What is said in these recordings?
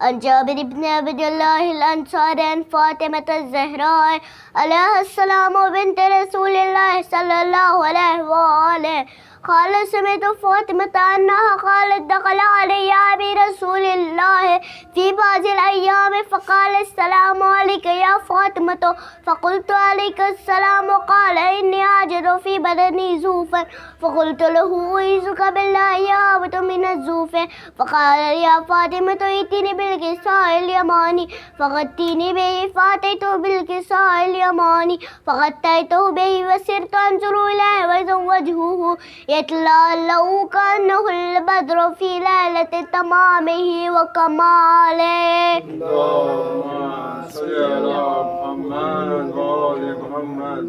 عن جابر بن عبد الله الأنصاري عن فاطمة الزهراء عليها السلام بنت رسول الله صلى الله عليه وآله قال سمعت فاطمة أنها قالت دخل علي أبي رسول الله في بعض الأيام فقال السلام عليك يا فاطمة، فقلت عليك السلام، قال إني أجد في بدني زوفا، فقلت له أعيذك بالله يا من الزوف، فقال يا فاطمة ائتني بالكساء اليماني فغطيني به، فأتيت بالكساء اليماني فغطيته به وسرت أنظر إليه وإذا وجهه يتلألأ كأنه البدر في ليلة تمامه وكماله. اللهم صل على محمد وآل محمد.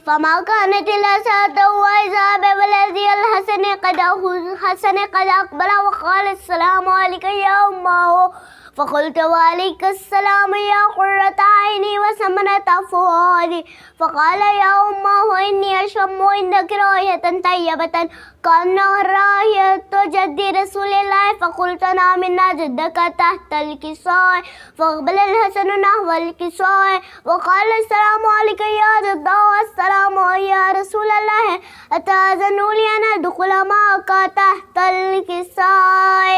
فما كانت إلا ساعة وإذا بولدي الحسن قد أقبل وقال السلام عليك يا أمه، فقلت وعليك السلام يا قرة عيني وسمنة فؤادي، فقال يا أمه إني أشم عندك رائحة طيبة كأنها رائحة جد رسول الله، فقلت نعم إن جدك تحت الكساء، فأقبل الحسن نحو الكساء وقال السلام عليك يا جد والسلام يا رسول الله، أتأذن لي أن أدخل معك تحت الكساء.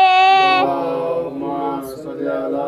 اللهم صل على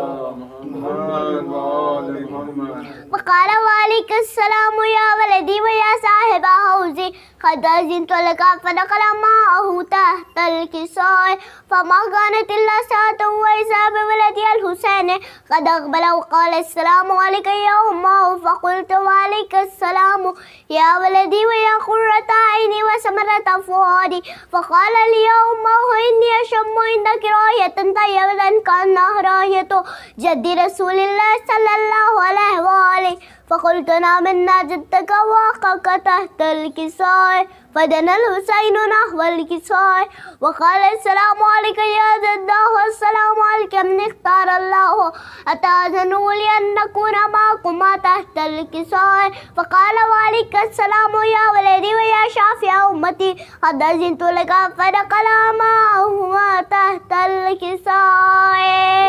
محمد وآل محمد. وقال وعليك السلام يا ولدي ويا صاحب حوزي، قد أذنت لك، فدخل معه تحت الكساء. فما كانت إلا ساعة وإذا بولدي الحسين قد أقبل وقال السلام عليك يا أمه، فقلت وعليك السلام يا ولدي ويا قرة عيني وسمرة فؤادي، فقال لي يا أمه إني أشم عندك رائحة طيبة كأنها رائحة جد رسول الله صلى الله عليه وآله، فقلت نعم إن جدك وقعك تحت الكساء، فدنا الحسين نحو الكساء وقال السلام عليك يا جده والسلام عليك من اختار الله أتأذنوا لي أن نكون معكم تحت الكساء فقال وعليك السلام يا ولدي ويا شافع أمتي قد أذنت لك فدخل معهما تحت الكساء.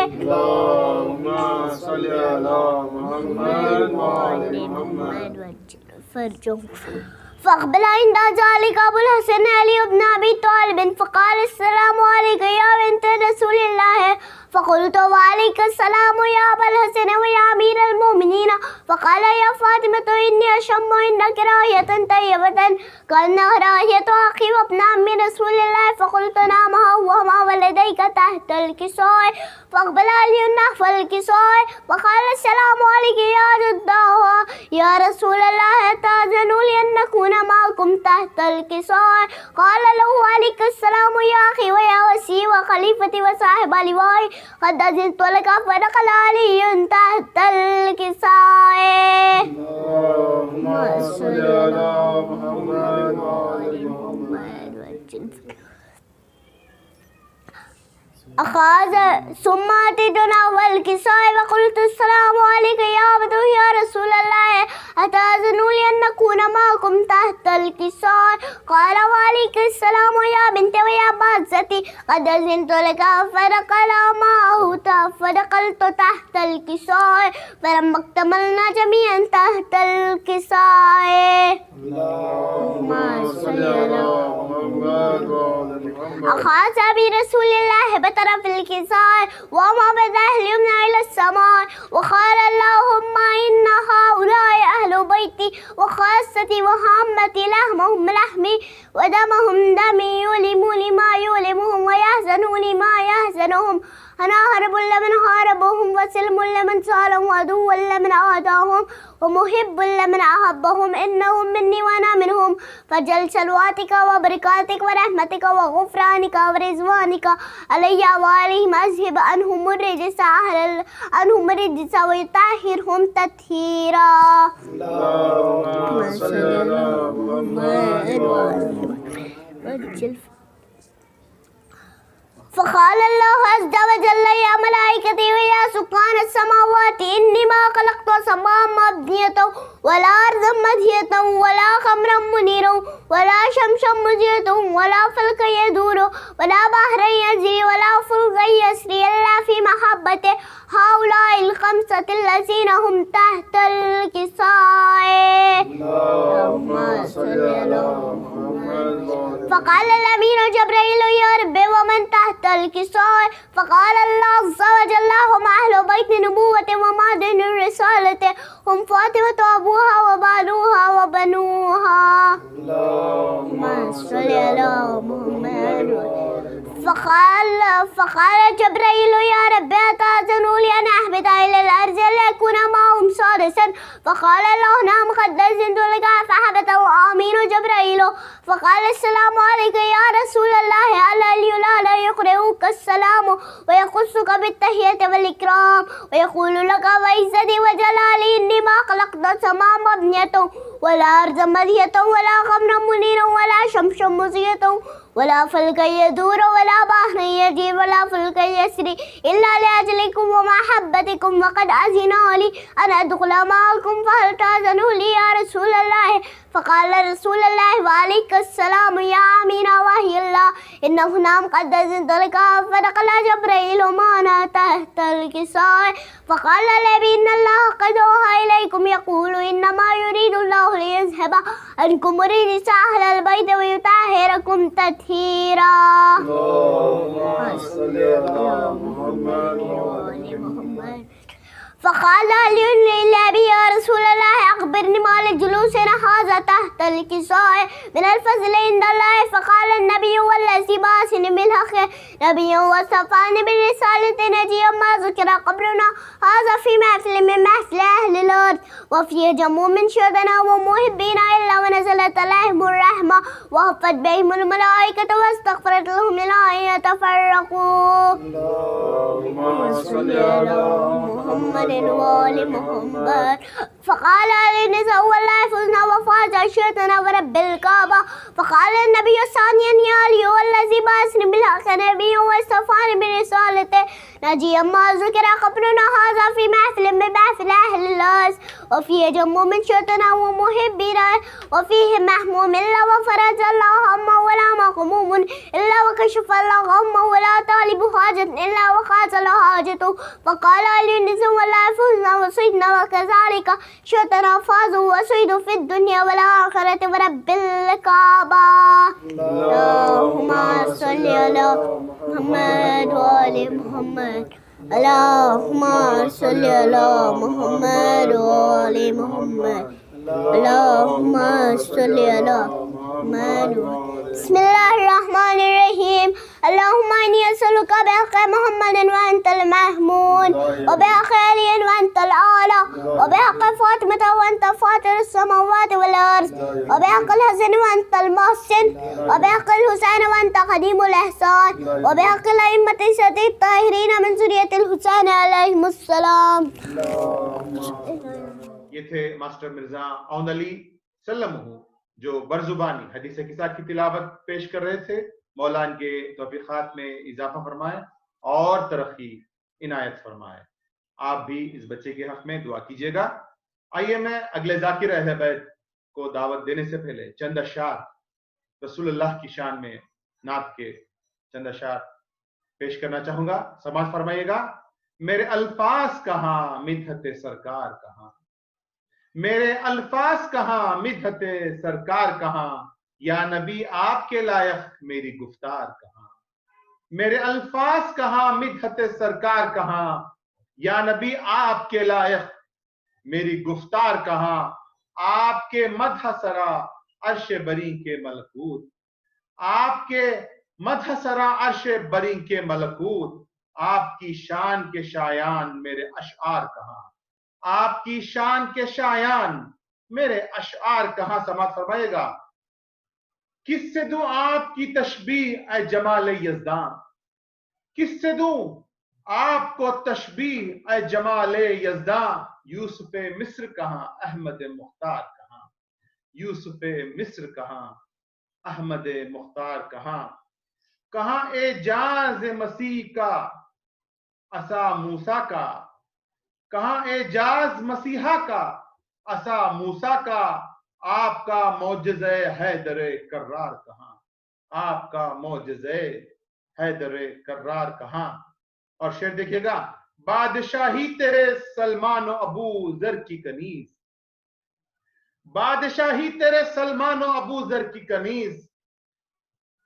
اللهم صل على محمد وآل محمد. فأقبل عند ذلك أبو الحسن علي بن أبي طالب فقال السلام عليك يا بنت رسول الله فقلت وعليك السلام يا أبا الحسن ويا أمير المؤمنين فقال يا فاطمة إني أشم عندك رائحة طيبة كأنها رائحة أخي وابن عم رسول الله فقلت نعم وما ولديك تحت الكساء فأقبل علي نحو الكساء وقال السلام عليك يا جده يا رسول الله تأذنوا لي أن نكون معكم تحت الكساء قال له عليك السلام يا أخي ويا وسي وخليفتي وصاحب لوائي قد أذنت لك فدخل علي تحت الكساء. اللهم صل على محمد وآل محمد. أخذ ثم أتيتنا والكساء وقلت السلام عليك يا عبد يا رسول الله أتأذنوا لي أن نكون معكم تحت الكساء قال وعليك السلام يا بنت ويا بعزتي قد أذنت لك فدخل معه فدخلت تحت الكساء فلما اكتملنا جميعا تحت الكساء. اللهم صل على محمد وآل محمد. أخذ برسول الله بطرف الكساء وما بدأ اليمنى إلى السماء وقال اللهم إن هؤلاء أهل بيتي وخاصتي وعامتي لحمهم لحمي ودمهم دمي يؤلموني ما يؤلمهم ويحزنوني ما يحزنهم أنا هرب لمن هاربهم وسلم لمن سالهم وعدو لمن عاداهم ومحب لمن أحبهم إنهم مني وأنا منهم فجل سلواتك وبركاتك ورحمتك وغفرانك ورضوانك علي وعليهم أذهب عنهم الرجس ويطهرهم تطهيرا. اللهم صل على محمد وآل محمد. فقال الله عز وجل يا ملائكتي ويا سكان السماوات إني ما خلقت سماء مبنية ولا أرضا مدهية ولا خمرا منيرا ولا شمسا مضيئة ولا فلكا يدور ولا بحرا يجري ولا فلكا يسري إلا في محبته هؤلاء الخمسة الذين هم تحت الكساء. اللهم صل على محمد. فقال الأمين جبريل يا رب ومن تحت الكساء فقال الله عز وجل هم أهل بيت نبوة ومعدن الرسالة هم فاطمة وأبوها وبالوها وبنوها. اللهم صل على محمد. فقال جبريل يا رب أتأذنوا لي أن أهبط إلى الأرض لأكون معهم سادسا فقال الله نعم قد أذنت لك فهبط آمين جبريل فقال السلام عليك يا رسول الله على لا يقرئك السلام ويخصك بالتحية والإكرام ويقول لك وعزتي وجلالي إني ما خلقت سماء مبنية ولا أرض مدهية ولا خمرا منيرا ولا شمسا مضيئة ولا فلكا يدور ولا بحر يجري ولا فلكا يسري إلا لأجلكم ومحبتكم وقد أذن لي أن أدخل معكم فهل تأذنوا لي يا رسول الله فقال رسول الله وعليك السلام يا أمينة وحي الله إنه نعم قد أذنت لك فدخل جبريل معنا تحت الكساء فقال لي إن الله قد أوحى إليكم يقول إنما يريد الله ليذهب عنكم الرجس أهل البيت ويطهركم تطهيرا. اللهم صل على محمد وآل محمد. فقال علي للنبي يا رسول الله أخبرني ما لجلوسنا هذا تحت الكساء من الفضل عند الله فقال النبي والذي بعثني بالحق نبيا وصفاني بالرسالة نجيا ما ذكر قبرنا هذا في محفل من محفل أهل الأرض وفي جمع من شهدنا ومحبين إلا ونزلت عليهم الرحمة وحفت بهم الملائكة واستغفرت لهم إلى أن يتفرقوا. اللهم صل على محمد وآل محمد فقال النساء والله فزنا وفاز عشيرتنا ورب الكعبة فقال النبي ثانيا يا علي والذي بعثني بالحق نبيا واصطفاني برسالته نجيا ما ذكر قبرنا هذا في محفل من محفل أهل الأرض وفيه جم من شيطنا ومحبنا وفيه محموم إلا وفرج الله هم ولا مغموم إلا وكشف الله هم ولا طالب حاجة إلا وخاز له حاجته فقال علي النساء والله فزنا وصيدنا وكذلك شيطنا فازوا وصيدوا في الدنيا والآخرة ورب الكعبة اللهم صل على محمد وآل محمد اللهم صل على محمد وآل محمد اللهم صل على محمد بسم الله الرحمن الرحيم اللهم إني أسألك بحق محمد وأنت المحمود وبحق علي وأنت الأعلى وبحق فاطمة وأنت فاطر السماوات والأرض وبحق الحسن وأنت المحسن وبحق الحسين وأنت قديم الإحسان وبحق الأئمة السادة الطاهرين من ذرية الحسين عليهم السلام. یہ تھے ماسٹر مرزا اون علی سلم جو برزبانی حدیث قصہ کی تلاوت پیش کر رہے تھے. مولا ان کے توفیقات میں اضافہ فرمائے اور ترقی عنایت فرمائے. آپ بھی اس بچے کے حق میں دعا کیجیے گا. آئیے میں اگلے ذاکر اہل بیت کو دعوت دینے سے پہلے چند اشعار رسول اللہ کی شان میں نعت کے چند اشعار پیش کرنا چاہوں گا. سماعت فرمائیے گا. میرے الفاظ کہاں مدحت سرکار کہاں، میرے الفاظ کہاں مدحت سرکار کہاں، یا نبی آپ کے لائق میری گفتار کہاں. میرے الفاظ کہاں مدحت سرکار کہاں، یا نبی آپ کے لائق میری گفتار کہاں. آپ کے مدح سرا عرش بری کے ملکوت، آپ کے مدح سرا عرش بری کے ملکوت. آپ کی شان کے شایان میرے اشعار کہاں، آپ کی شان کے شایان میرے اشعار کہاں. سماعت فرمائیے گا. کس سے دوں آپ کی تشبیہ اے جمال یزداں، کس سے دوں آپ کو تشبیہ اے جمال یزداں. یوسف مصر کہاں احمد مختار کہاں، یوسف مصر کہاں احمد مختار کہاں. کہاں اعجاز مسیح کا عصا موسیٰ کا، کہاں اعجاز مسیحا کا عصا موسیٰ کا. آپ کا معجزہ حیدر کرار کہاں، آپ کا معجزہ حیدر کرار کہاں. اور شعر دیکھیے گا. بادشاہی تیرے سلمان و ابو ذر کی کنیز، بادشاہی تیرے سلمان و ابو ذر کی کنیز.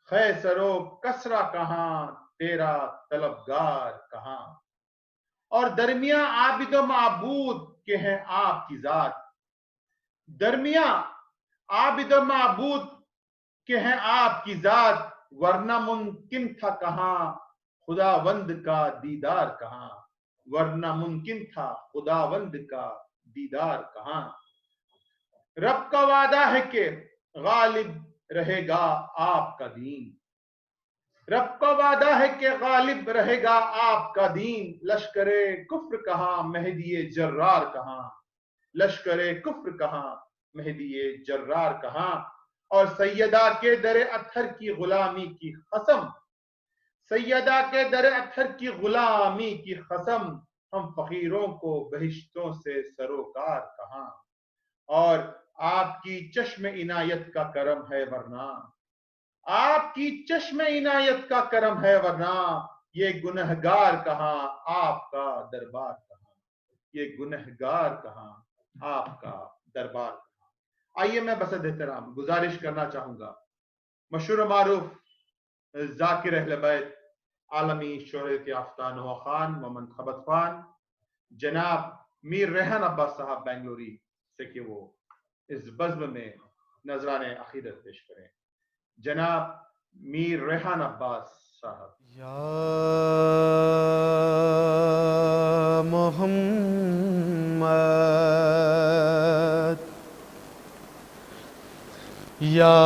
خیسر و کسرا کہاں تیرا طلبگار کہاں. اور درمیاں عابد و معبود کے ہیں آپ کی ذات، درمیاں عابد و معبود کے ہیں آپ کی ذات. ورنہ ممکن تھا کہاں خداوند کا دیدار کہاں، ورنہ ممکن تھا خداوند کا دیدار کہاں. رب کا وعدہ ہے کہ غالب رہے گا آپ کا دین، رب کا وعدہ ہے کہ غالب رہے گا آپ کا دین. لشکر کفر کہاں مہدی جرار کہاں، لشکر کفر کہاں مہدی جرار کہاں. اور سیدہ کے در اطہر کی غلامی کی قسم، سیدہ کے در اطہر کی غلامی کی قسم. ہم فقیروں کو بہشتوں سے سروکار کہاں. اور آپ کی چشم عنایت کا کرم ہے ورنہ، آپ کی چشم عنایت کا کرم ہے ورنہ. یہ گنہگار کہاں آپ کا دربار کہاں، یہ گنہگار کہاں آپ کا دربار کہاں. آئیے میں بسد احترام گزارش کرنا چاہوں گا مشہور و معروف ذاکر اہل بیت عالمی شہرت یافتہ نوح خان و منتخبت خان جناب میر ریحان عباس صاحب بنگلوری سے کہ وہ اس بزم میں نذران عقیدت پیش کریں. جناب میر ریحان عباس صاحب. یا محمد یا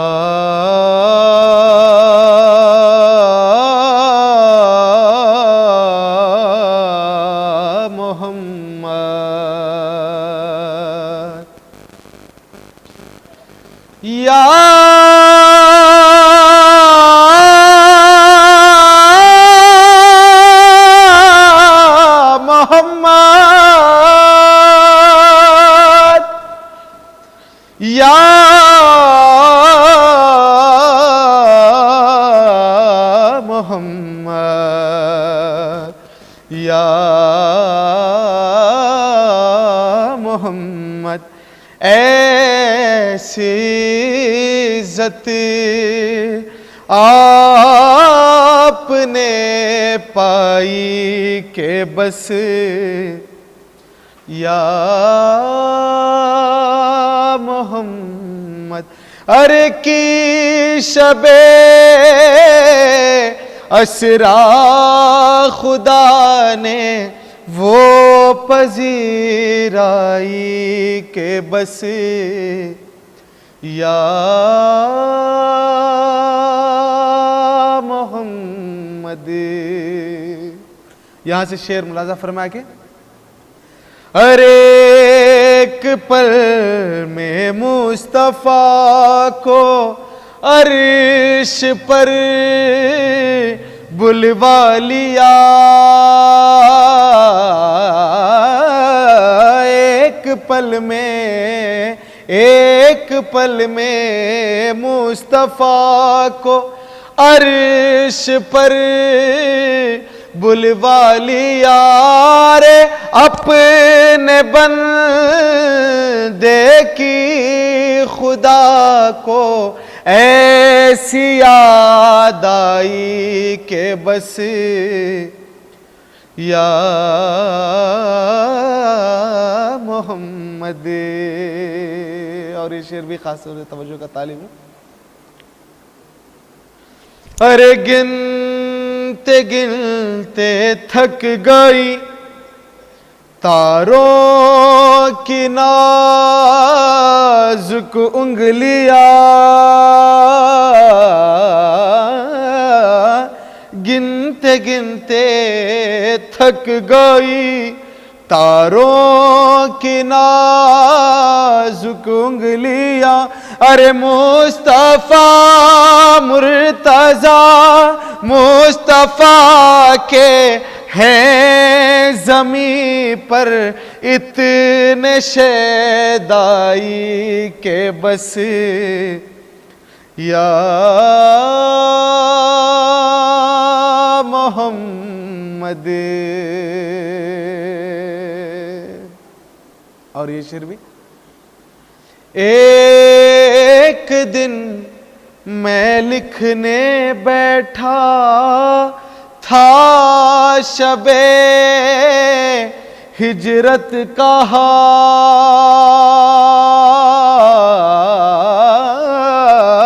محمد عزت آپ نے پائی کہ بس یا محمد. ارے کی شب اسرا خدا نے وہ پذیرائی کہ بس یا محمد. یہاں سے شعر ملاحظہ فرمایا کہ ارے ایک پل میں مصطفیٰ کو عرش پر بلوا لیا. ایک پل میں مصطفیٰ کو عرش پر بلوا لیا. رے اپنے بندے کی خدا کو ایسی یاد آئی کہ بس یا محمد. اور یہ شعر بھی خاص طور سے توجہ کا طالب ہے. ارے گنتے گنتے تھک گئی تاروں کی نازک انگلیاں. گنتے گنتے تھک گئی تاروں کی نازک انگلیاں. ارے مصطفیٰ مرتضیٰ مصطفیٰ کے ہیں زمین پر اتنے شیدائی کہ بس یا محمد. اور یہ شعر بھی ایک دن میں لکھنے بیٹھا تھا شب ہجرت کا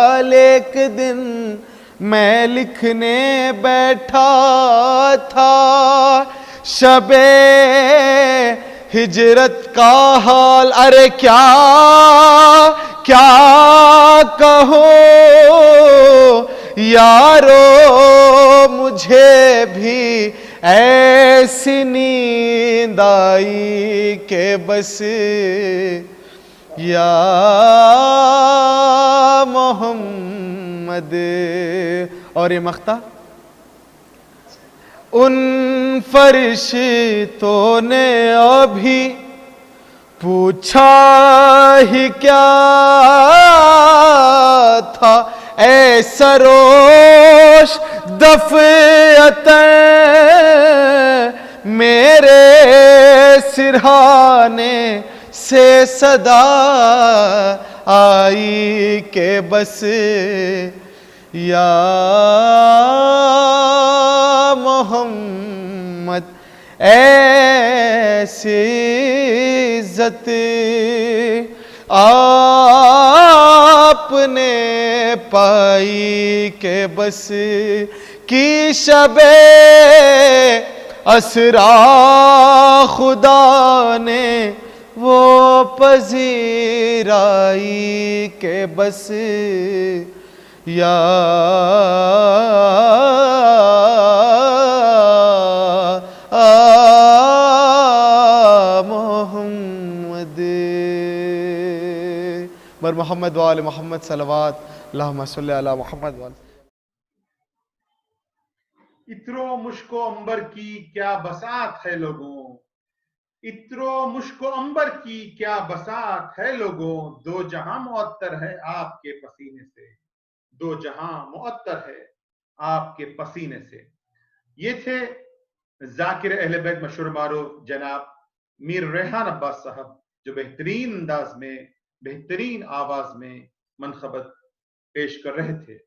حال. ایک دن میں لکھنے بیٹھا تھا شب ہجرت کا حال. ارے کیا کہو یارو مجھے بھی ایسی نیند آئی کہ بس یا محمد. اور یہ مقطع ان فرشتوں نے ابھی پوچھا ہی کیا تھا اے سروش دفعت میرے سرہانے سے صدا آئی کہ بس یا محمد. ایسی عزت آپ نے پائی کہ بس کی شب اسرا خدا نے وہ پذیرائی کہ بس یا محمد. بر محمد وآل محمد صلوات اللہم صلی علی محمد وآل. عطر و مشک و عنبر کی کیا بساط ہے لوگوں، عطر و مشک و عنبر کی کیا بساط ہے لوگوں، دو جہاں معطر ہے آپ کے پسینے سے، دو جہاں معطر ہے آپ کے پسینے سے. یہ تھے ذاکر اہل بیت مشہور معروف جناب میر ریحان عباس صاحب، جو بہترین انداز میں بہترین آواز میں منخبت پیش کر رہے تھے.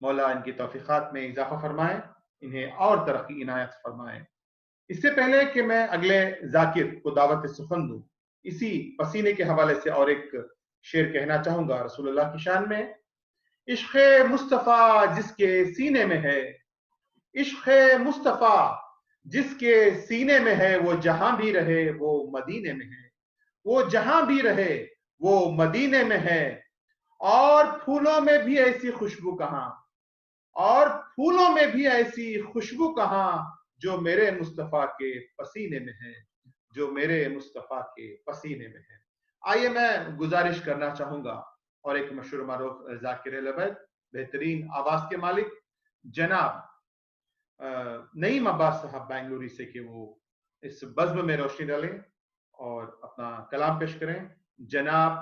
مولا ان کی توفیقات میں اضافہ فرمائیں, انہیں اور ترقی عنایت فرمائیں. اس سے پہلے کہ میں اگلے ذاکر کو دعوت سخن دوں, اسی پسینے کے حوالے سے اور ایک شعر کہنا چاہوں گا رسول اللہ کی شان میں. عشق مصطفیٰ جس کے سینے میں ہے, عشق مصطفیٰ جس کے سینے میں ہے, وہ جہاں بھی رہے وہ مدینے میں ہے, وہ جہاں بھی رہے وہ مدینے میں ہے. اور پھولوں میں بھی ایسی خوشبو کہاں, اور پھولوں میں بھی ایسی خوشبو کہاں, جو میرے مصطفیٰ کے پسینے میں ہے, جو میرے مصطفیٰ کے پسینے میں ہے. آئیے میں گزارش کرنا چاہوں گا, اور ایک مشہور معروف ذاکر لبیک, بہترین آواز کے مالک جناب نعیم عباس صاحب بنگلوری سے, کہ وہ اس بزم میں روشنی ڈالیں اور اپنا کلام پیش کریں. جناب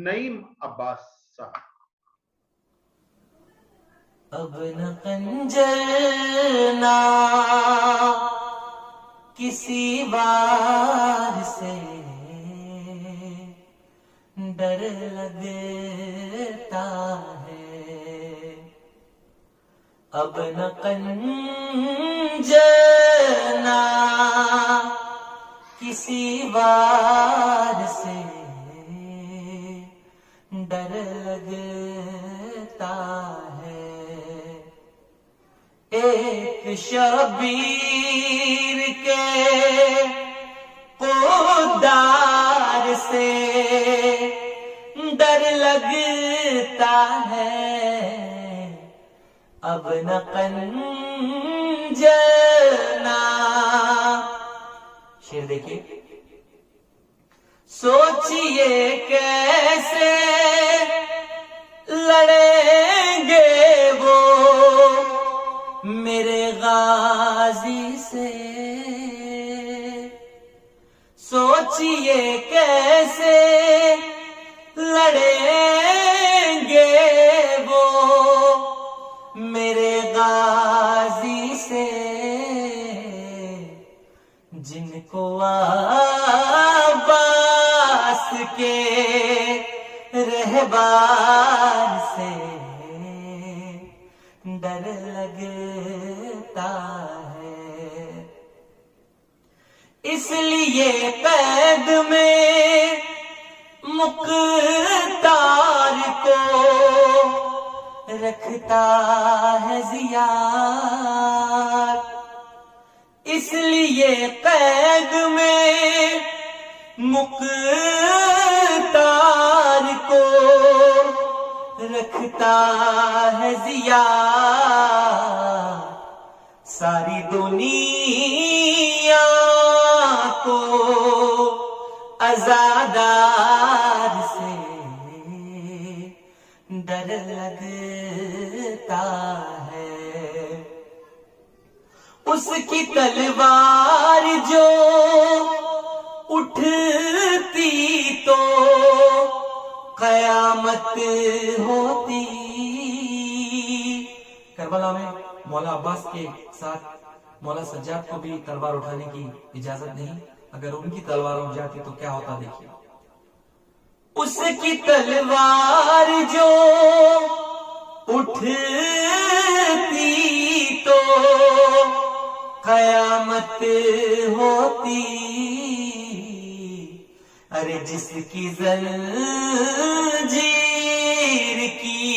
نعیم عباس صاحب. اب نہ خنجر نہ کسی وار سے ڈر لگتا ہے, اب نہ خنجر نہ کسی وار سے ڈر لگتا ہے. ایک شبیر کے خوددار سے ڈر لگتا ہے, اب نہ خنجر نہ. شعر دیکھیے. سوچئے کیسے لڑیں گے وہ میرے غازی سے, سوچئے کیسے لڑیں گے وہ میرے غازی سے, جن کو عباس کے رہبار سے ڈر لگتا ہے. اس لیے قید میں مختار کو رکھتا ہے زیاد, اس لیے قید میں مختار کو رکھتا ہے زیاد. ساری دنیا کو عزادار سے ڈر لگتا ہے. اس کی تلوار جو اٹھتی تو قیامت ہوتی. کربلا میں مولا عباس کے ساتھ مولا سجاد کو بھی تلوار اٹھانے کی اجازت نہیں, اگر ان کی تلوار اٹھ جاتی تو کیا ہوتا دیکھیے. اس کی تلوار جو اٹھتی تو قیامت ہوتی. ارے جس کی زنجیر کی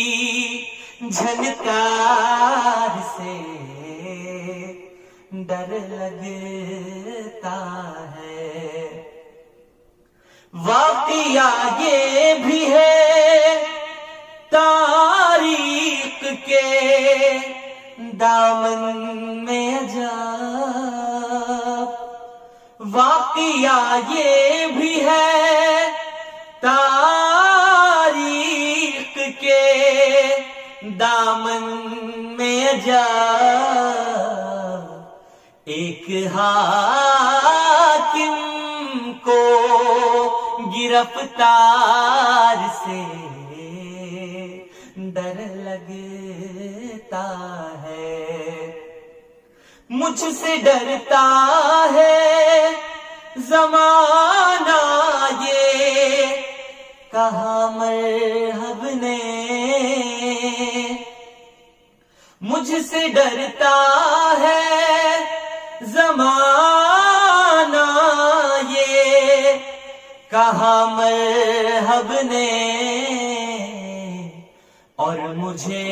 جھنکار سے ڈر لگتا ہے. واقعہ یہ بھی ہے تاریخ کے دامن میں عجب, واقعہ یہ بھی ہے تاریخ کے دامن میں عجب. ایک حاکم کو گرفتار سے ڈر لگتا ہے. مجھ سے ڈرتا ہے زمانہ یہ کہا مرحب نے مجھ سے ڈرتا ہے زمانہ یہ کہا مرحب نے، اور مجھے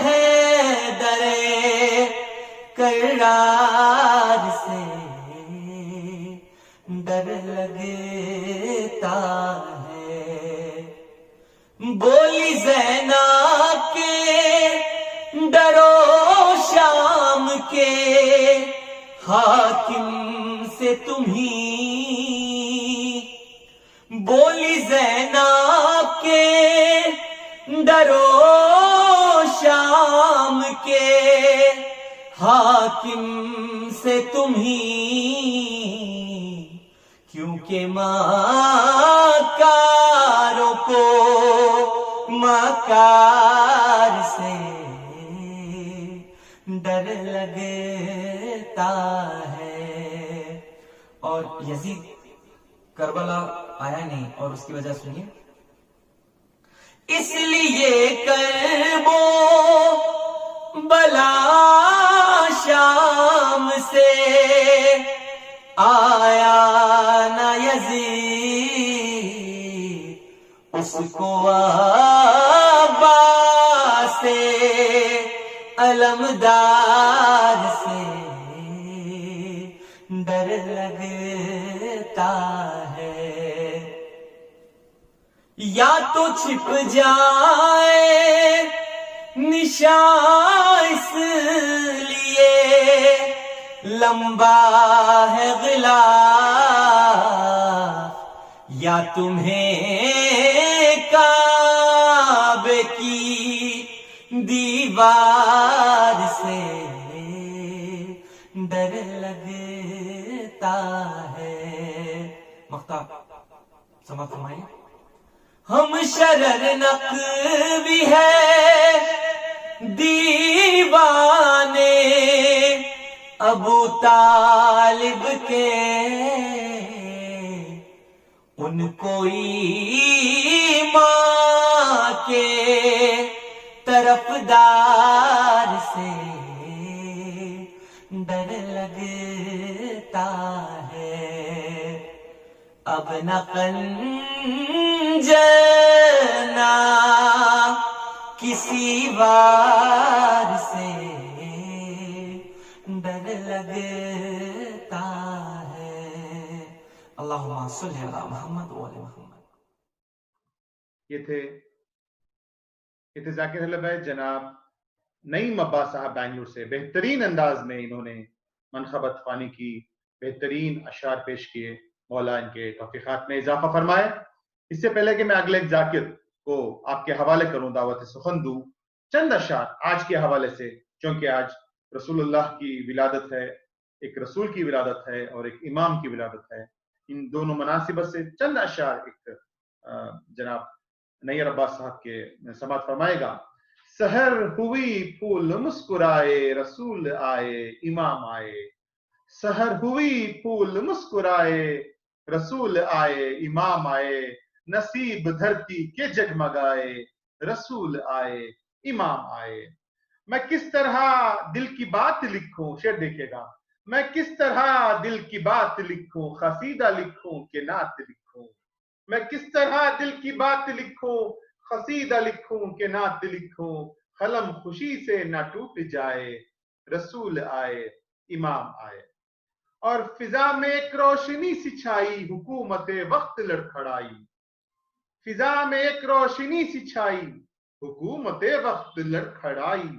ہے درے کرار سے ڈر لگتا ہے۔ بولی زینب کے ڈرو شام کے حاکم سے تمہیں، بولی زینب کے ڈرو شام کے حاکم سے تمہیں، کیونکہ مکاروں کو مکار سے ڈر لگتا ہے۔ اور یزید کربلا آیا نہیں، اور اس کی وجہ سنیے، اس لیے کربو بلا شام سے آیا نہ یزید، اس کو عباس علمدار سے ڈر لگتا ہے۔ یا تو چھپ جائے نشان اس لیے لمبا ہے غلاف، یا تمہیں کعبے کی دیوار سے ڈر لگتا ہے۔ مختار سماعت فرمائیے۔ ہم شرر نقوی ہے دیوانے ابو طالب کے، ان کو ایمان کے طرفدار سے ڈر لگتا ہے۔ اب نہ جنا کسی وار سے ڈر لگتا ہے۔ اللہم صلی علی محمد و علی محمد۔ یہ تھے ذاکر اہل بیت جناب نعیم عباس صاحب بنگلور سے۔ بہترین انداز میں انہوں نے منقبت خوانی کی، بہترین اشعار پیش کیے، مولا ان کے توفیقات میں اضافہ فرمائے۔ اس سے پہلے کہ میں اگلے ایک ذاکر کو آپ کے حوالے کروں، دعوت سخن دوں، چند اشعار آج کے حوالے سے، چونکہ آج رسول اللہ کی ولادت ہے، ایک رسول کی ولادت ہے اور ایک امام کی ولادت ہے۔ ان دونوں مناسبت سے چند اشعار ایک جناب نیر عباس صاحب کے سماعت فرمائے گا۔ سحر ہوئی پھول مسکرائے رسول آئے امام آئے، سحر ہوئی پھول مسکرائے رسول آئے امام آئے، نصیب دھرتی کے جگمگائے رسول آئے امام آئے۔ میں کس طرح دل کی بات لکھوں، شعر دیکھے گا، میں کس طرح دل کی بات لکھوں، قصیدہ لکھوں کہ نعت لکھوں، میں کس طرح دل کی بات لکھوں، قصیدہ لکھوں کہ نعت لکھوں، قلم خوشی سے نہ ٹوٹ جائے رسول آئے امام آئے۔ اور فضا میں ایک روشنی سی چھائی حکومت وقت لڑکھڑائی، فضا میں ایک روشنی سی چھائی حکومت وقت لڑکھڑائی،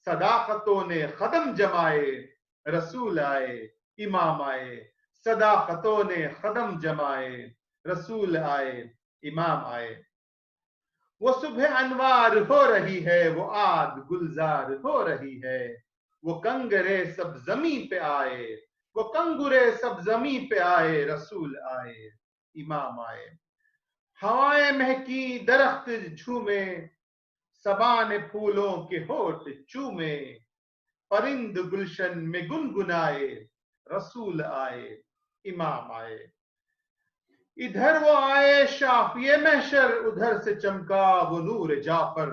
صداقتوں نے قدم جمائے رسول آئے امام آئے، صداقتوں نے قدم جمائے رسول آئے امام آئے۔ وہ صبح انوار ہو رہی ہے، وہ آد گلزار ہو رہی ہے، وہ کنگرے سب زمین پہ آئے، وہ کنگرے سب زمین پہ آئے رسول آئے امام آئے۔ ہوائیں مہکی درخت جھومے، سبان پھولوں کے ہونٹ چومے، پرند گلشن میں گنگنائے رسول آئے امام آئے۔ ادھر وہ آئے شافی محشر، ادھر سے چمکا وہ نور جعفر،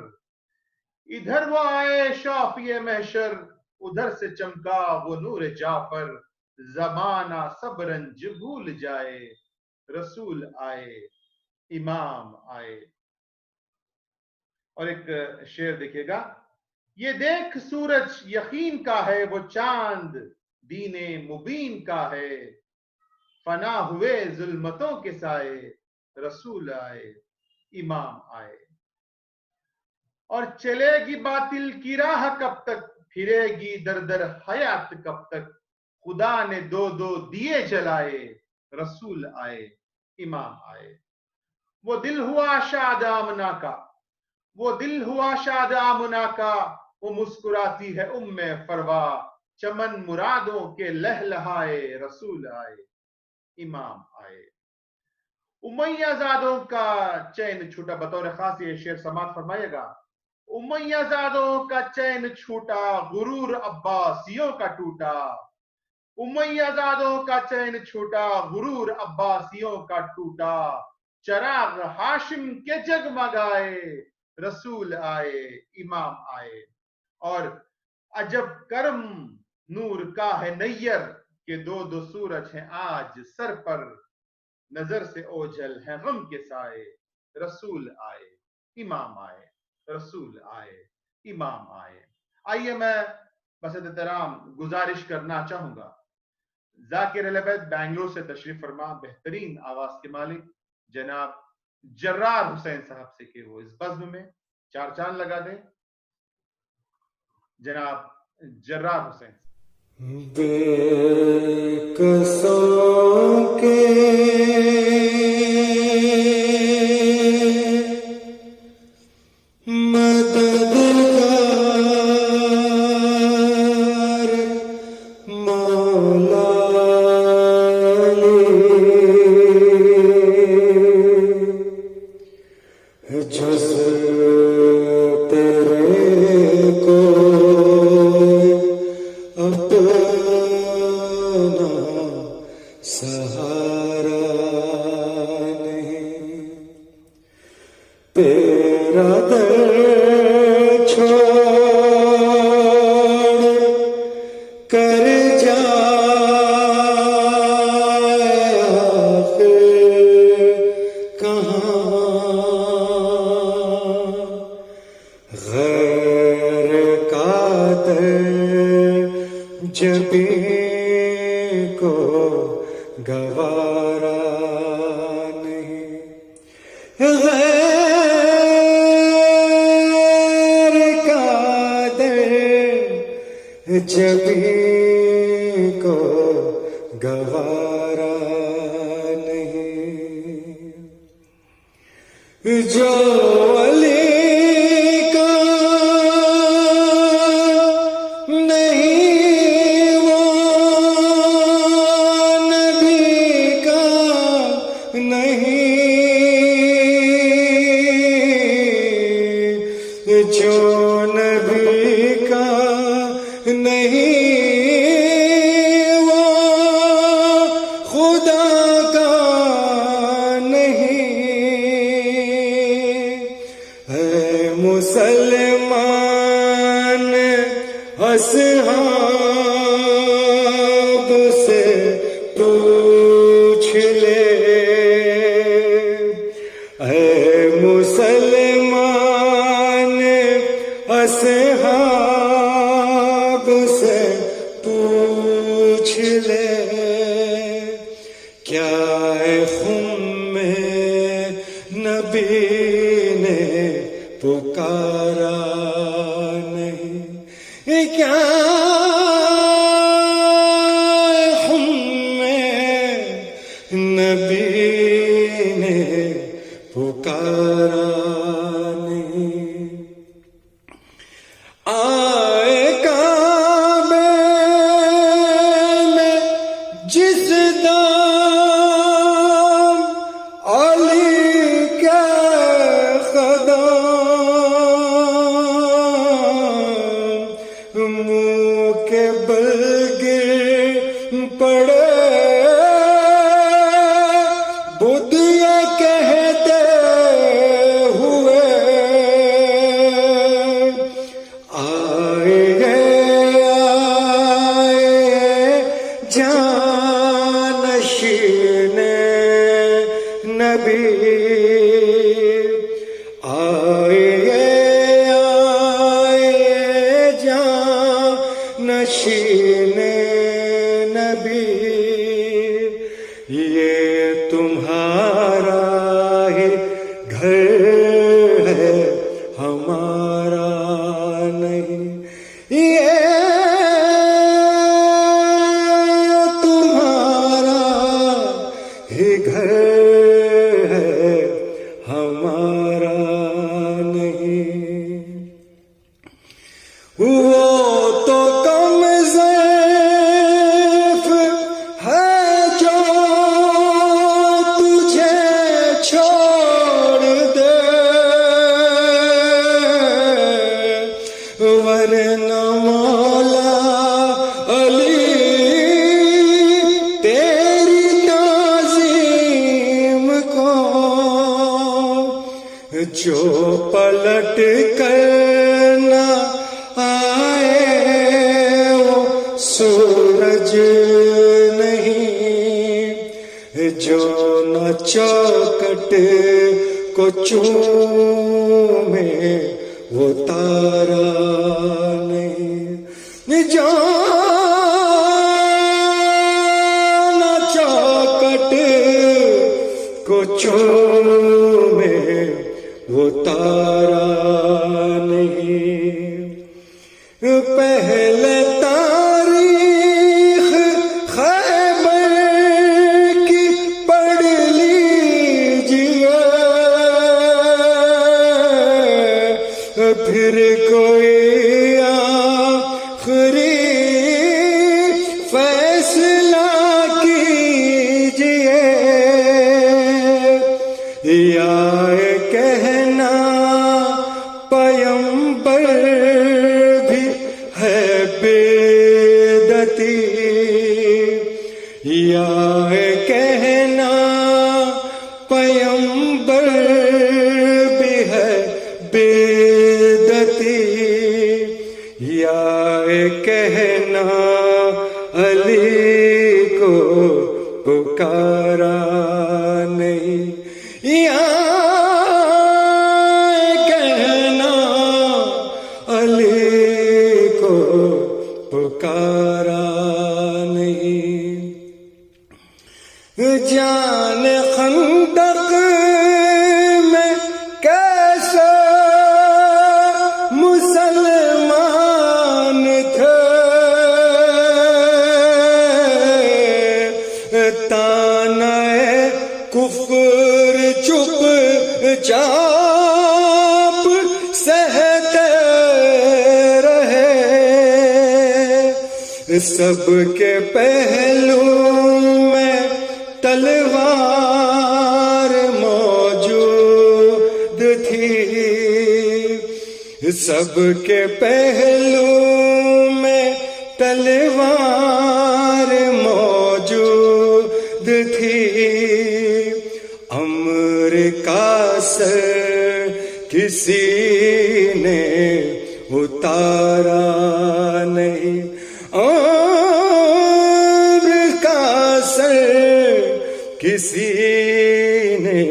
ادھر وہ آئے شافی محشر، ادھر سے چمکا وہ نور جعفر، زمانہ سب رنج بھول جائے، رسول آئے، امام آئے۔ اور ایک شعر دیکھیے گا، یہ دیکھ سورج یقین کا ہے، وہ چاند دین مبین کا ہے، فنا ہوئے ظلمتوں کے سائے، رسول آئے، امام آئے۔ اور چلے گی باطل کی راہ کب تک، پھرے گی در در حیات کب تک، خدا نے دو دو دیے جلائے، رسول آئے، امام آئے۔ وہ دل ہوا شاد آمنہ کا، وہ دل ہوا شاد آمنہ کا، وہ مسکراتی ہے ام فروا، چمن مرادوں کے لہلہائے، رسول آئے، امام آئے۔ امیہ زادوں کا چین چھوٹا، بطور خاص یہ شعر سماعت فرمائیے گا۔ امیہ زادوں کا چین چھوٹا، غرور عباسیوں کا ٹوٹا، امیہ زادوں کا چین چھوٹا، غرور عباسیوں کا ٹوٹا، چراغ ہاشم کے جگمگائے، رسول آئے، امام آئے۔ اور عجب کرم نور کا ہے نیر، کہ دو دو سورج ہیں آج سر پر، نظر سے اوجھل ہے غم کے سائے، رسول آئے، امام آئے، رسول آئے، امام آئے۔ آئیے میں بسط احترام گزارش کرنا چاہوں گا ذاکر اہل بیت بنگلور سے تشریف فرما بہترین آواز کے مالک جناب جرار حسین صاحب سے کہ وہ اس بزم میں چار چاند لگا دیں۔ جناب جرار حسین بے کسوں کے وہ تو کم ضعیف ہے جو تجھے چھوڑ دے، ورنہ مولا علی تیری تعظیم کو جو پلٹ کر نہ آئے وہ سورج نہیں، جو نہ چوکٹ کو چومے وہ تارا نہیں، جو نہ چوکٹ کو چومے وہ تارا نہیں۔ پہلے تاریخ خیبر کی پڑھ لیجیے، پھر کوئی آخری فیصلہ کیجیے، یا کہنا پیمبر بھی ہے بدعتی، یا کہنا پیمبر بھی ہے بدعتی، یا کہنا علی کو پکارا نہیں، یا کہنا علی کو پکارا نہیں۔ جان خندق میں کیسے مسلمان تھے، تانے کفر چپ چاپ سہتے رہے، سب کے پہلو میں تلوار موجود تھی، سب کے پہلو میں تلوار موجود تھی، امر کا سر کسی نے اتارا نہیں، امر کا سر کسی نے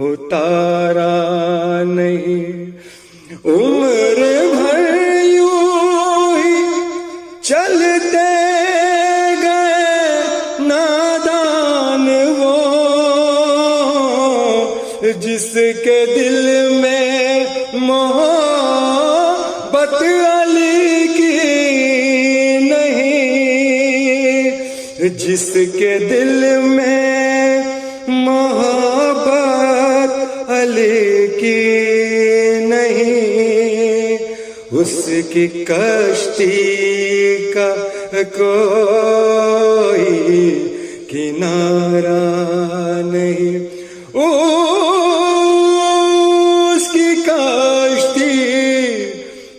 اتارا نہیں، عمر بھر یوں ہی چلتے گئے نادان وہ، جس کے دل میں محبت علی کی نہیں، جس کے دل میں محبت علی کی نہیں، اس کی کشتی کا کوئی کنارہ نہیں، اس کی کشتی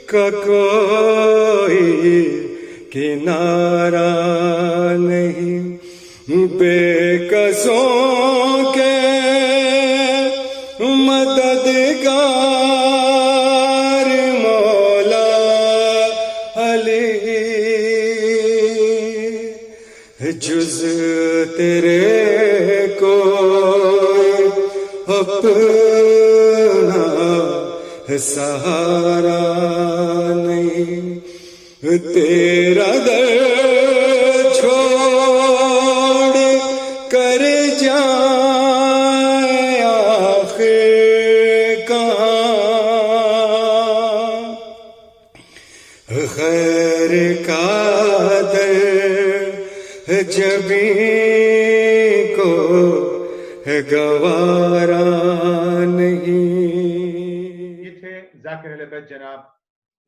کا کوئی کنارہ نہیں، بے کسوں کے مددگار مولا علی، جز تیرے کوئی اپنا سہارا نہیں، تیرا در چھوڑ کر جائے آخر کہاں، خیر کا در جبیں کو گوارا نہیں۔ یہ تھے ذاکر اہل بیت جناب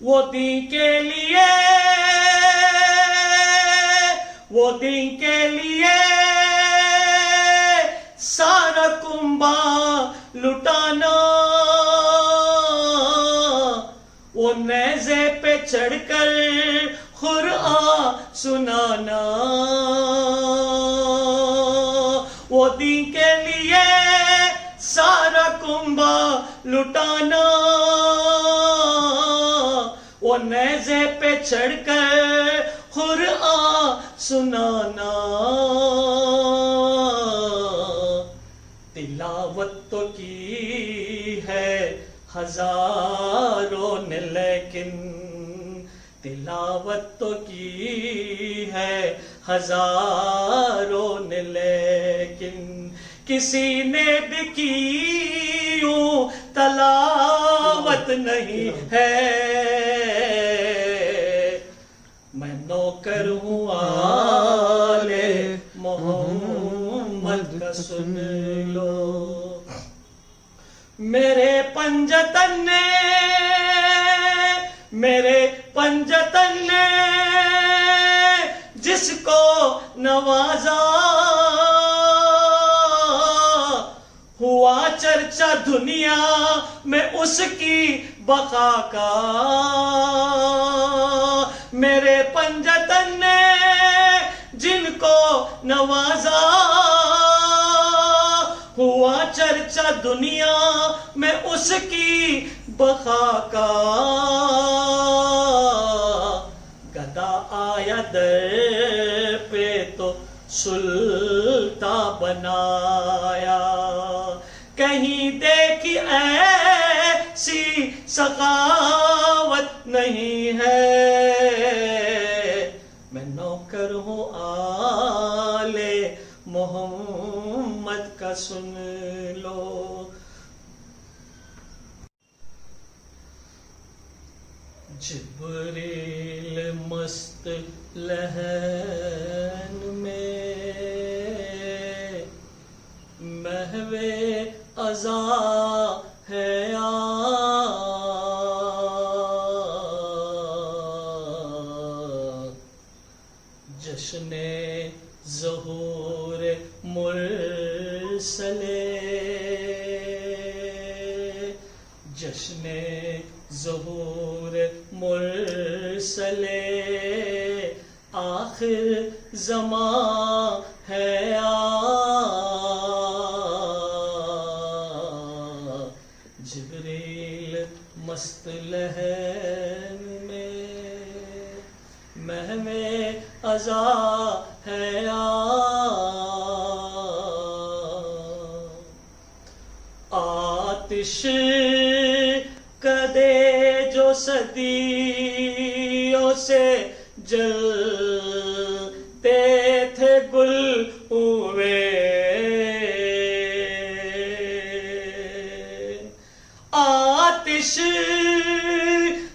وہ دین کے لیے سارا کنبا لٹانا، وہ نیزے پہ چڑھ کر قرآن سنانا، وہ دین کے لیے سارا کنبا لٹانا، وہ نیزے پہ چڑھ کر قرآن سنانا، تلاوت تو کی ہے ہزاروں نے لیکن، تلاوت تو کی ہے ہزاروں نے لیکن، کسی نے بھی کی یوں تلاوت نہیں ہے، میں نوکر ہوں آل محمد کا سن لو، میرے پنجتن نے جس کو نوازا، ہوا چرچا دنیا میں اس کی بقا کا، میرے پنجتن نے جن کو نوازا، ہوا چرچا دنیا میں اس کی بقا کا، گدا آیا در پہ تو سلطان بنایا، کہیں دیکھی ایسی سخاوت نہیں ہے، میں نوکر ہوں آل محمد کا سن لو، جبریل مست لہن میں محو ازا ہے جشن ظہور مرسل، جشن ظہور مرسل آخر زمان ہے جبریل مست لہن میں محو ازا ہے آتش کدے جو صدیوں سے جلتے تھے گل ہوئے، آتش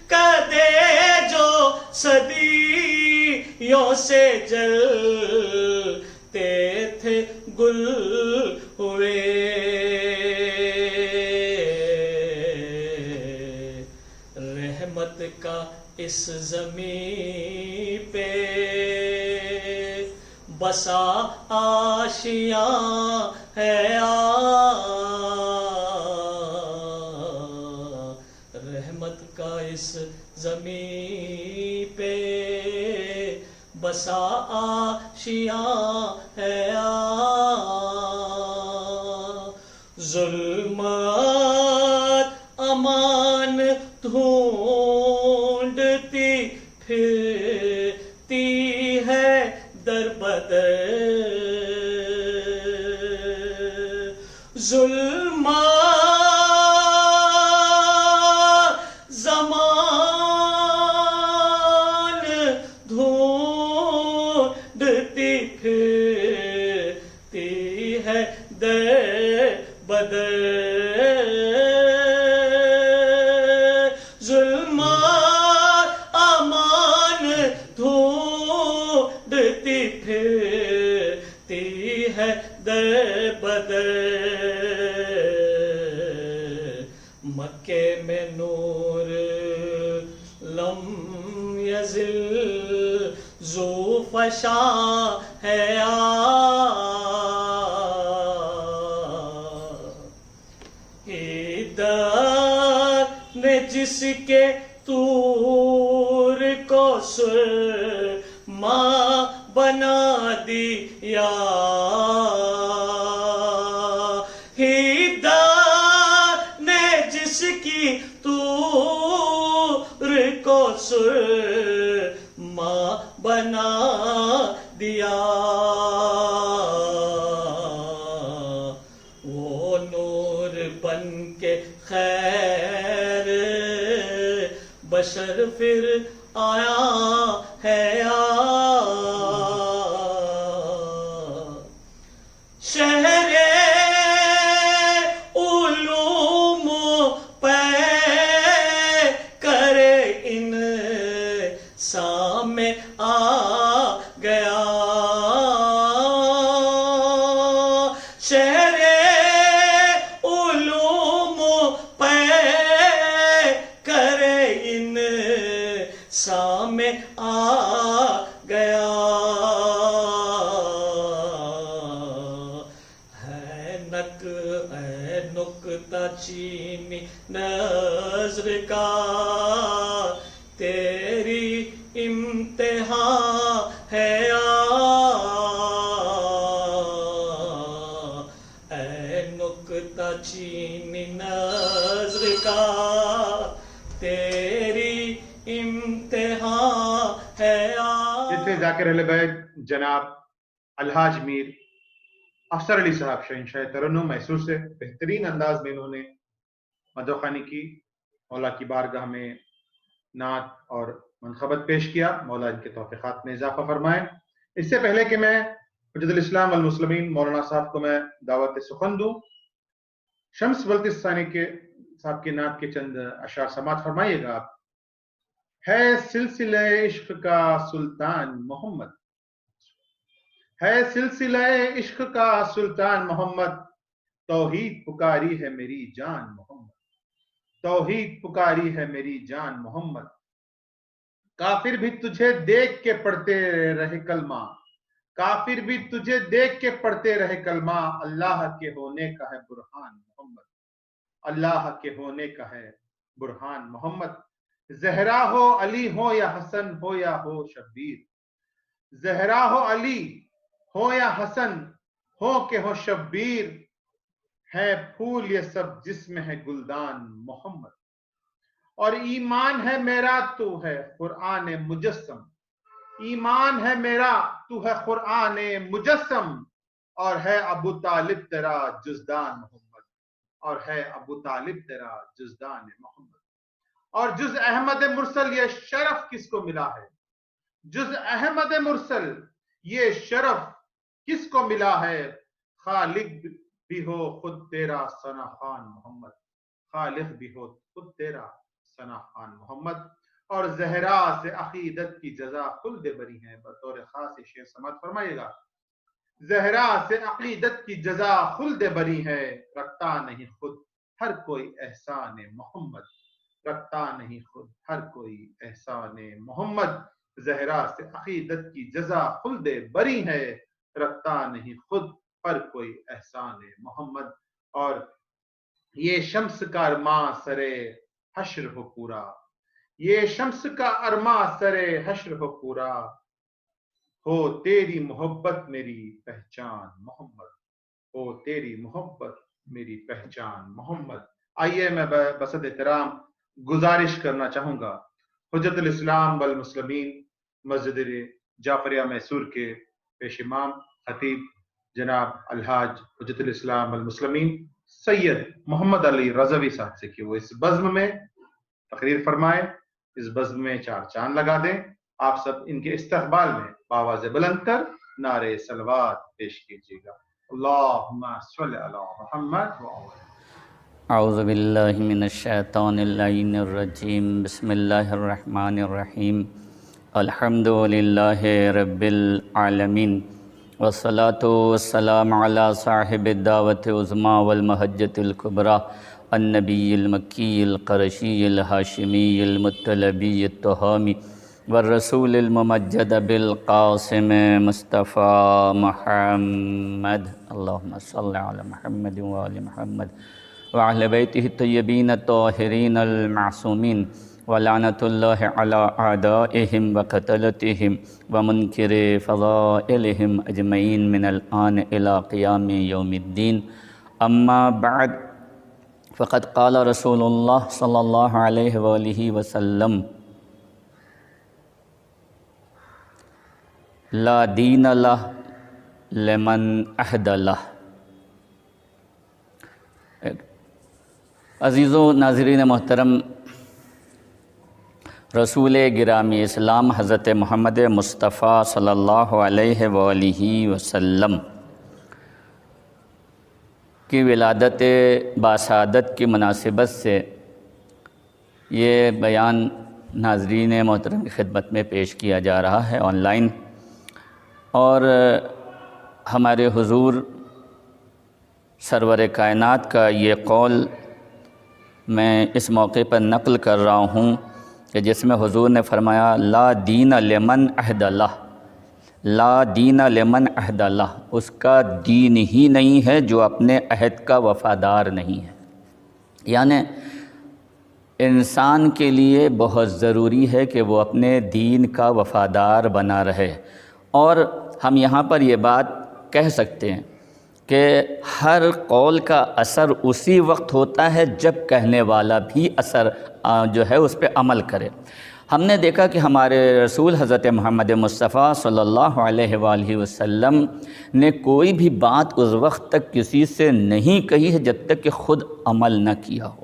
کدے جو صدیوں سے جلتے تھے گل ہوئے، رحمت کا اس زمین پہ بسا آشیاں ہے رحمت کا اس زمین پہ بسا آشیاں ہے ظلمات امان ڈھونڈتی پھرتی ہے در بدر، ظلمات زمان ڈھونڈتی پھرتی ہے در بدر، ظلمات امان یزل ذو فشا ہے ادھر نے جس کے طور کو سرما بنا دیا سرما بنا دیا وہ نور بن کے خیر بشر پھر آیا ہے شہر علوم سامنے آ گیا شہر علوم پہ کرے ان سامنے آ گیا ہے نکتہ چینی نظر کا تیری امتحان ہے اے نکتہ چینی نظر کا تیری امتحان ہے جتنے ذاکر اہل بیت جناب الحاج میر افسر علی صاحب شہنشاہ ترنم میسور سے بہترین انداز میں انہوں نے مدوخانی کی، مولا کی بارگاہ میں نعت اور منقبت پیش کیا، مولا ان کے توفیقات میں اضافہ فرمائے۔ اس سے پہلے کہ میں حجت الاسلام والمسلمین مولانا صاحب کو میں دعوت سخن دوں، شمس بلتستانی کے صاحب کی نعت کے چند اشعار سماعت فرمائیے گا آپ۔ ہے سلسلہ عشق کا سلطان محمد، ہے سلسلہ عشق کا سلطان محمد، توحید پکاری ہے میری جان محمد، توحید پکاری ہے میری جان محمد، کافر بھی تجھے دیکھ کے پڑھتے رہے کلمہ، کافر بھی تجھے دیکھ کے پڑھتے رہے کلمہ، اللہ کے ہونے کا ہے برہان محمد، اللہ کے ہونے کا ہے برہان محمد، زہرا ہو علی ہو یا حسن ہو یا ہو شبیر، زہرا ہو علی ہو یا حسن ہو کہ ہو شبیر، ہے پھول یہ سب جس میں ہے گلدان محمد، اور ایمان ہے میرا تو ہے قرآن مجسم، ایمان ہے میرا تو ہے قرآن مجسم، اور ہے ابو طالب تیرا جزدان محمد، اور ہے ابو طالب تیرا جزدان محمد، اور جز احمد مرسل یہ شرف کس کو ملا ہے، جز احمد مرسل یہ شرف کس کو ملا ہے، خالق بھی ہو خود تیرا ثنا خوان محمد، خالق بھی ہو خود تیرا ثنا خوان محمد، اور زہرا سے عقیدت کی جزا خلد بری ہے، بطور خاص شعر سماعت فرمائیے گا۔ زہرا سے عقیدت کی جزا خلد بری ہے، رکھتا نہیں خود ہر کوئی احسان محمد، رکھتا نہیں خود ہر کوئی احسان محمد، زہرا سے عقیدت کی جزا خلد بری ہے، رکھتا نہیں خود ہر کوئی احسان محمد، اور یہ شمس کا ارماں سرے حشر ہو پورا، یہ شمس کا ارماں سرے حشر ہو پورا، ہو تیری محبت میری پہچان محمد، ہو تیری محبت میری پہچان محمد۔ آئیے میں بسط احترام گزارش کرنا چاہوں گا حجت الاسلام والمسلمین مسجد جعفریہ میسور کے پیش امام خطیب جناب الحاج حجت الاسلام والمسلمین سید محمد علی رضوی صاحب سے کہ وہ اس بزم میں تقریر فرمائے، اس بزم میں 4 چاند لگا دیں۔ آپ سب ان کے استقبال میں بآواز بلند تر نعرے صلوات پیش کیجیے گا۔ اللہم صلی علی محمد اعوذ باللہ من الشیطان اللعین الرجیم، بسم اللہ الرحمن الرحیم، الحمد للہ رب العالمین، والصلاة والسلام علی صاحب الدعوت العظمیٰ والمحجۃ الکبریٰ، النبی المکی القرشی الہاشمی المطلبی التہامی والرسول الممجد بالقاسم مصطفیٰ محمد اللہم صلی علی محمد وآل محمد وعلی بیتہ الطیبین الطاہرین المعصومین ولعنۃ اللہ علی اعدائہم وقتلتہم ومنکر فضائلہم اجمعین من الآن الی قیام یوم الدین اما بعد فقد قال رسول اللہ صلی اللہ علیہ وآلہ وسلم لا دین لہ لمن عہد لہ۔ عزیز و ناظرین محترم، رسول گرامی اسلام حضرت محمد مصطفیٰ صلی اللہ علیہ وآلہ وسلم کی ولادت باسعادت کی مناسبت سے یہ بیان ناظرین محترم کی خدمت میں پیش کیا جا رہا ہے آن لائن، اور ہمارے حضور سرور کائنات کا یہ قول میں اس موقع پر نقل کر رہا ہوں کہ جس میں حضور نے فرمایا لا دین لمن عہد لہ، لا دین لمن عہد لہ، اس کا دین ہی نہیں ہے جو اپنے عہد کا وفادار نہیں ہے۔ یعنی انسان کے لیے بہت ضروری ہے کہ وہ اپنے دین کا وفادار بنا رہے، اور ہم یہاں پر یہ بات کہہ سکتے ہیں کہ ہر قول کا اثر اسی وقت ہوتا ہے جب کہنے والا بھی اثر جو ہے اس پہ عمل کرے۔ ہم نے دیکھا کہ ہمارے رسول حضرت محمد مصطفیٰ صلی اللہ علیہ وآلہ وسلم نے کوئی بھی بات اس وقت تک کسی سے نہیں کہی ہے جب تک کہ خود عمل نہ کیا ہو۔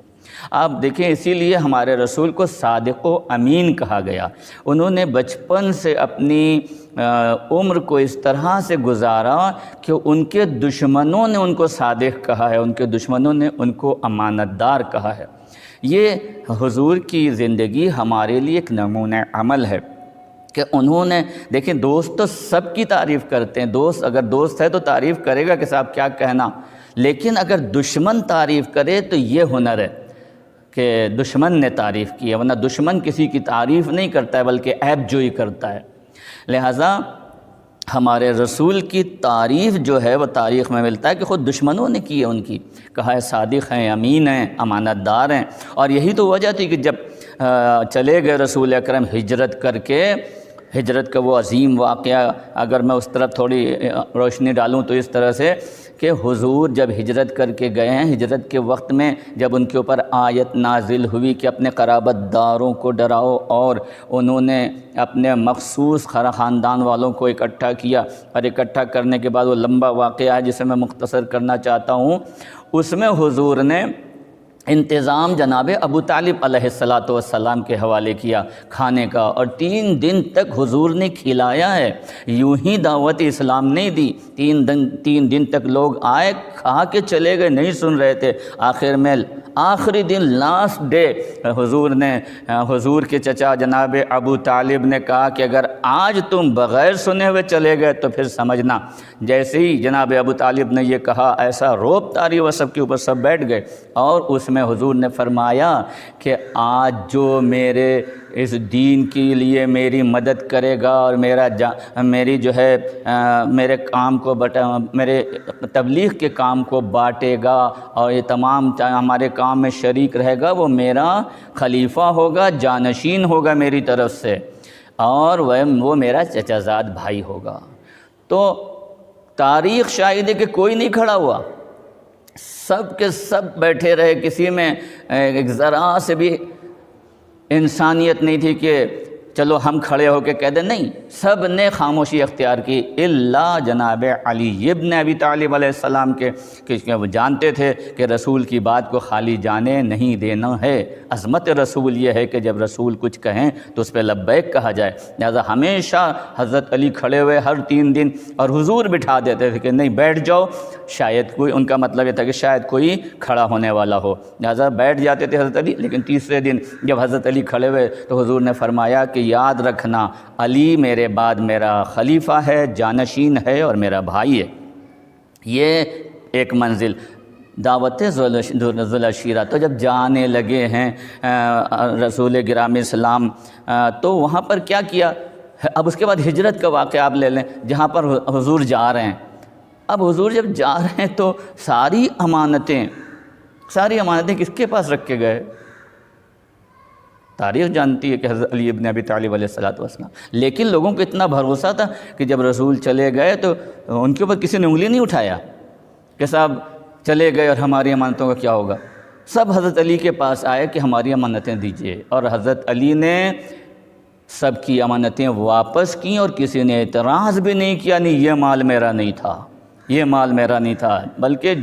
آپ دیکھیں، اسی لیے ہمارے رسول کو صادق و امین کہا گیا۔ انہوں نے بچپن سے اپنی عمر کو اس طرح سے گزارا کہ ان کے دشمنوں نے ان کو صادق کہا ہے، ان کے دشمنوں نے ان کو امانت دار کہا ہے۔ یہ حضور کی زندگی ہمارے لیے ایک نمونہ عمل ہے کہ انہوں نے دیکھیں، دوست تو سب کی تعریف کرتے ہیں، دوست اگر دوست ہے تو تعریف کرے گا کہ صاحب کیا کہنا، لیکن اگر دشمن تعریف کرے تو یہ ہنر ہے کہ دشمن نے تعریف کی ہے، ورنہ دشمن کسی کی تعریف نہیں کرتا ہے بلکہ عیب جوئی کرتا ہے۔ لہٰذا ہمارے رسول کی تعریف جو ہے وہ تاریخ میں ملتا ہے کہ خود دشمنوں نے کی ہے، ان کی کہا ہے صادق ہیں، امین ہیں، امانت دار ہیں۔ اور یہی تو وجہ تھی کہ جب چلے گئے رسول اکرم ہجرت کر کے، ہجرت کا وہ عظیم واقعہ اگر میں اس طرف تھوڑی روشنی ڈالوں تو اس طرح سے کہ حضور جب ہجرت کر کے گئے ہیں، ہجرت کے وقت میں جب ان کے اوپر آیت نازل ہوئی کہ اپنے قرابت داروں کو ڈراؤ، اور انہوں نے اپنے مخصوص خاندان والوں کو اکٹھا کیا، اور اکٹھا کرنے کے بعد وہ لمبا واقعہ ہے جسے میں مختصر کرنا چاہتا ہوں، اس میں حضور نے انتظام جناب ابو طالب علیہ السلام کے حوالے کیا کھانے کا، اور 3 دن تک حضور نے کھلایا ہے۔ یوں ہی دعوت اسلام نہیں دی، 3 دن تک لوگ آئے، کھا کے چلے گئے، نہیں سن رہے تھے۔ آخر میں آخری دن لاسٹ ڈے حضور کے چچا جناب ابو طالب نے کہا کہ اگر آج تم بغیر سنے ہوئے چلے گئے تو پھر سمجھنا۔ جیسے ہی جناب ابو طالب نے یہ کہا، ایسا روب طاری وہ سب کے اوپر سب بیٹھ گئے، اور اس میں حضور نے فرمایا کہ آج جو میرے اس دین کے لیے میری مدد کرے گا اور میری جو ہے میرے کام کو میرے تبلیغ کے کام کو بانٹے گا اور یہ تمام ہمارے کام میں شریک رہے گا، وہ میرا خلیفہ ہوگا، جانشین ہوگا میری طرف سے، اور وہ میرا چچا زاد بھائی ہوگا۔ تو تاریخ شاہد ہے کہ کوئی نہیں کھڑا ہوا، سب کے سب بیٹھے رہے، کسی میں ایک ذرا سے بھی انسانیت نہیں تھی کہ چلو ہم کھڑے ہو کے کہہ دیں، نہیں، سب نے خاموشی اختیار کی الا جناب علی ابن ابی طالب علیہ السلام کے، کہ وہ جانتے تھے کہ رسول کی بات کو خالی جانے نہیں دینا ہے۔ عظمت رسول یہ ہے کہ جب رسول کچھ کہیں تو اس پہ لبیک کہا جائے، لہذا ہمیشہ حضرت علی کھڑے ہوئے ہر 3 دن، اور حضور بٹھا دیتے تھے کہ نہیں بیٹھ جاؤ، شاید کوئی، ان کا مطلب یہ تھا کہ شاید کوئی کھڑا ہونے والا ہو، لہذا بیٹھ جاتے تھے حضرت علی۔ لیکن تیسرے دن جب حضرت علی کھڑے ہوئے تو حضور نے فرمایا کہ یاد رکھنا علی میرے بعد میرا خلیفہ ہے، جانشین ہے اور میرا بھائی ہے۔ یہ ایک منزل۔ دعوت ذوالعشیرہ۔ تو جب جانے لگے ہیں رسول گرامی اسلام تو وہاں پر کیا کیا؟ اب اس کے بعد ہجرت کا واقعہ آپ لے لیں جہاں پر حضور جا رہے ہیں۔ اب حضور جب جا رہے ہیں تو ساری امانتیں کس کے پاس رکھ کے گئے؟ تاریخ جانتی ہے کہ حضرت علی ابن ابی طالب علیہ السلام، لیکن لوگوں کو اتنا بھروسہ تھا کہ جب رسول چلے گئے تو ان کے اوپر کسی نے انگلی نہیں اٹھایا کہ صاحب چلے گئے اور ہماری امانتوں کا کیا ہوگا۔ سب حضرت علی کے پاس آئے کہ ہماری امانتیں دیجیے، اور حضرت علی نے سب کی امانتیں واپس کیں اور کسی نے اعتراض بھی نہیں کیا، نہیں یہ مال میرا نہیں تھا، یہ مال میرا نہیں تھا، بلکہ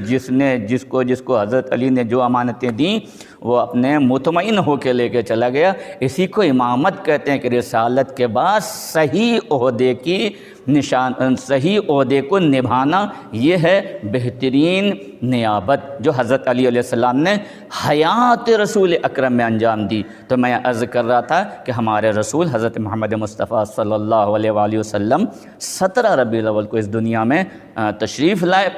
جس کو حضرت علی نے جو امانتیں دیں وہ اپنے مطمئن ہو کے لے کے چلا گیا۔ اسی کو امامت کہتے ہیں کہ رسالت کے بعد صحیح عہدے کو نبھانا، یہ ہے بہترین نیابت جو حضرت علی علیہ السلام نے حیات رسول اکرم میں انجام دی۔ تو میں عرض کر رہا تھا کہ ہمارے رسول حضرت محمد مصطفیٰ صلی اللہ علیہ وآلہ وسلم 17 ربیع الاول کو اس دنیا میں تشریف لائے،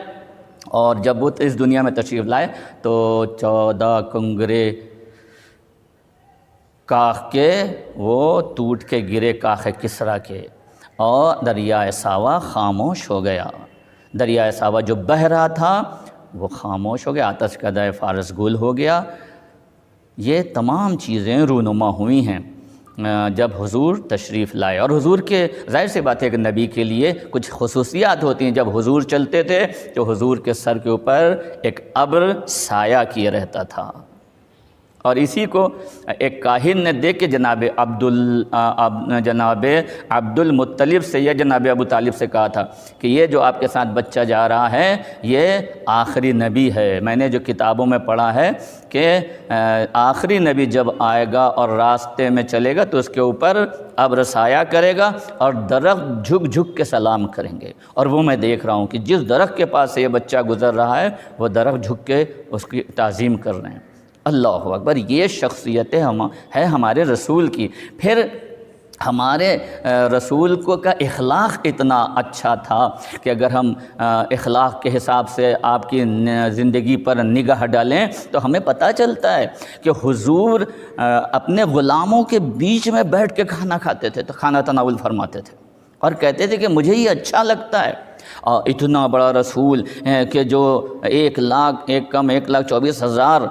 اور جب وہ اس دنیا میں تشریف لائے تو 14 کنگرے کاخ کے وہ ٹوٹ کے گرے، کاخ کسریٰ کے، اور دریائے ساوا خاموش ہو گیا۔ دریائے ساوا جو بہہ رہا تھا وہ خاموش ہو گیا، آتش کدہ فارس گل ہو گیا۔ یہ تمام چیزیں رونما ہوئی ہیں جب حضور تشریف لائے، اور حضور کے ظاہر سی بات ہے کہ نبی کے لیے کچھ خصوصیات ہوتی ہیں۔ جب حضور چلتے تھے تو حضور کے سر کے اوپر ایک ابر سایہ کیے رہتا تھا، اور اسی کو ایک کاہن نے دیکھ کے جناب عبد المطلب سے یا جناب ابو طالب سے کہا تھا کہ یہ جو آپ کے ساتھ بچہ جا رہا ہے یہ آخری نبی ہے۔ میں نے جو کتابوں میں پڑھا ہے کہ آخری نبی جب آئے گا اور راستے میں چلے گا تو اس کے اوپر ابر سایہ کرے گا اور درخت جھک جھک کے سلام کریں گے، اور وہ میں دیکھ رہا ہوں کہ جس درخت کے پاس سے یہ بچہ گزر رہا ہے وہ درخت جھک کے اس کی تعظیم کر رہے ہیں۔ اللہ اکبر، یہ شخصیت ہے ہمارے رسول کی۔ پھر ہمارے رسول کا اخلاق اتنا اچھا تھا کہ اگر ہم اخلاق کے حساب سے آپ کی زندگی پر نگاہ ڈالیں تو ہمیں پتہ چلتا ہے کہ حضور اپنے غلاموں کے بیچ میں بیٹھ کے کھانا کھاتے تھے، تو کھانا تناول فرماتے تھے اور کہتے تھے کہ مجھے یہ اچھا لگتا ہے۔ اتنا بڑا رسول کہ جو 1,24,000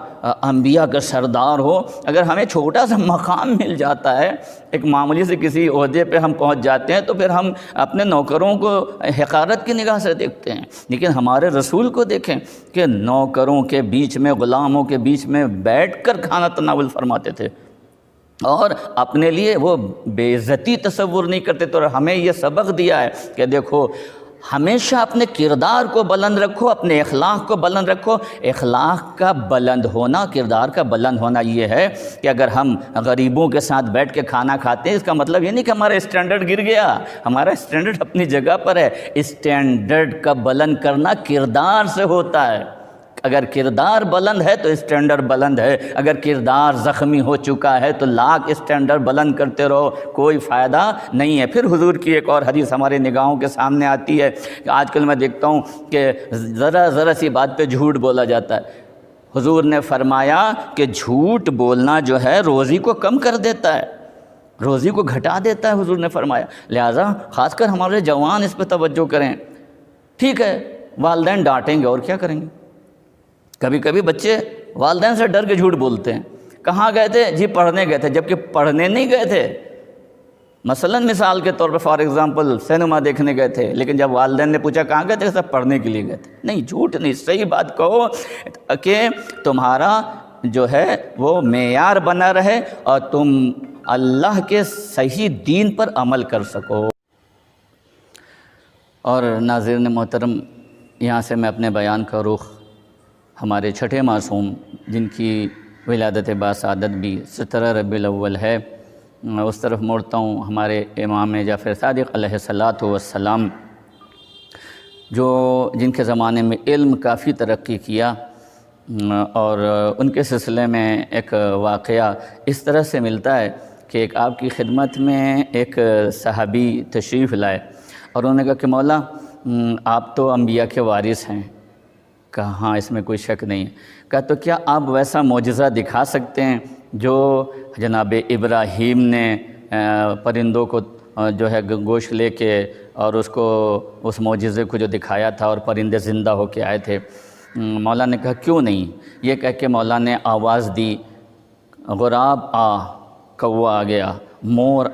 انبیاء کا سردار ہو، اگر ہمیں چھوٹا سا مقام مل جاتا ہے، ایک معمولی سے کسی عہدے پہ ہم پہنچ جاتے ہیں تو پھر ہم اپنے نوکروں کو حقارت کی نگاہ سے دیکھتے ہیں، لیکن ہمارے رسول کو دیکھیں کہ نوکروں کے بیچ میں، غلاموں کے بیچ میں بیٹھ کر کھانا تناول فرماتے تھے، اور اپنے لیے وہ بے عزتی تصور نہیں کرتے۔ تو ہمیں یہ سبق دیا ہے کہ دیکھو ہمیشہ اپنے کردار کو بلند رکھو، اپنے اخلاق کو بلند رکھو۔ اخلاق کا بلند ہونا، کردار کا بلند ہونا یہ ہے کہ اگر ہم غریبوں کے ساتھ بیٹھ کے کھانا کھاتے ہیں، اس کا مطلب یہ نہیں کہ ہمارا اسٹینڈرڈ گر گیا، ہمارا اسٹینڈرڈ اپنی جگہ پر ہے۔ اسٹینڈرڈ کا بلند کرنا کردار سے ہوتا ہے۔ اگر کردار بلند ہے تو اسٹینڈرڈ بلند ہے، اگر کردار زخمی ہو چکا ہے تو لاکھ اسٹینڈرڈ بلند کرتے رہو، کوئی فائدہ نہیں ہے۔ پھر حضور کی ایک اور حدیث ہمارے نگاہوں کے سامنے آتی ہے کہ آج کل میں دیکھتا ہوں کہ ذرا سی بات پہ جھوٹ بولا جاتا ہے۔ حضور نے فرمایا کہ جھوٹ بولنا جو ہے روزی کو کم کر دیتا ہے، روزی کو گھٹا دیتا ہے، حضور نے فرمایا۔ لہٰذا خاص کر ہمارے جوان اس پہ توجہ کریں۔ ٹھیک ہے والدین ڈانٹیں گے اور کیا کریں گے، کبھی کبھی بچے والدین سے ڈر کے جھوٹ بولتے ہیں۔ کہاں گئے تھے؟ جی پڑھنے گئے تھے، جبکہ پڑھنے نہیں گئے تھے۔ مثال کے طور پر فار ایگزامپل سینما دیکھنے گئے تھے، لیکن جب والدین نے پوچھا کہاں گئے تھے، سب پڑھنے کے لیے گئے تھے۔ نہیں، جھوٹ نہیں، صحیح بات کہو کہ تمہارا جو ہے وہ معیار بنا رہے اور تم اللہ کے صحیح دین پر عمل کر سکو۔ اور ناظرین محترم، یہاں سے میں اپنے بیان کا رخ ہمارے چھٹے معصوم جن کی ولادت باسعادت بھی 17 ربیع الاول ہے، اس طرف موڑتا ہوں۔ ہمارے امام جعفر صادق علیہ الصلاۃ والسلام جو جن کے زمانے میں علم کافی ترقی کیا، اور ان کے سلسلے میں ایک واقعہ اس طرح سے ملتا ہے کہ ایک آپ کی خدمت میں ایک صحابی تشریف لائے اور انہوں نے کہا کہ مولا آپ تو انبیاء کے وارث ہیں، کہا ہاں اس میں کوئی شک نہیں ہے۔ کہا تو کیا آپ ویسا معجزہ دکھا سکتے ہیں جو جناب ابراہیم نے پرندوں کو جو ہے گوشت لے کے اور اس کو اس معجزے کو جو دکھایا تھا اور پرندے زندہ ہو کے آئے تھے؟ مولا نے کہا کیوں نہیں۔ یہ کہہ کے مولا نے آواز دی، غراب آ، کوا آ گیا، مور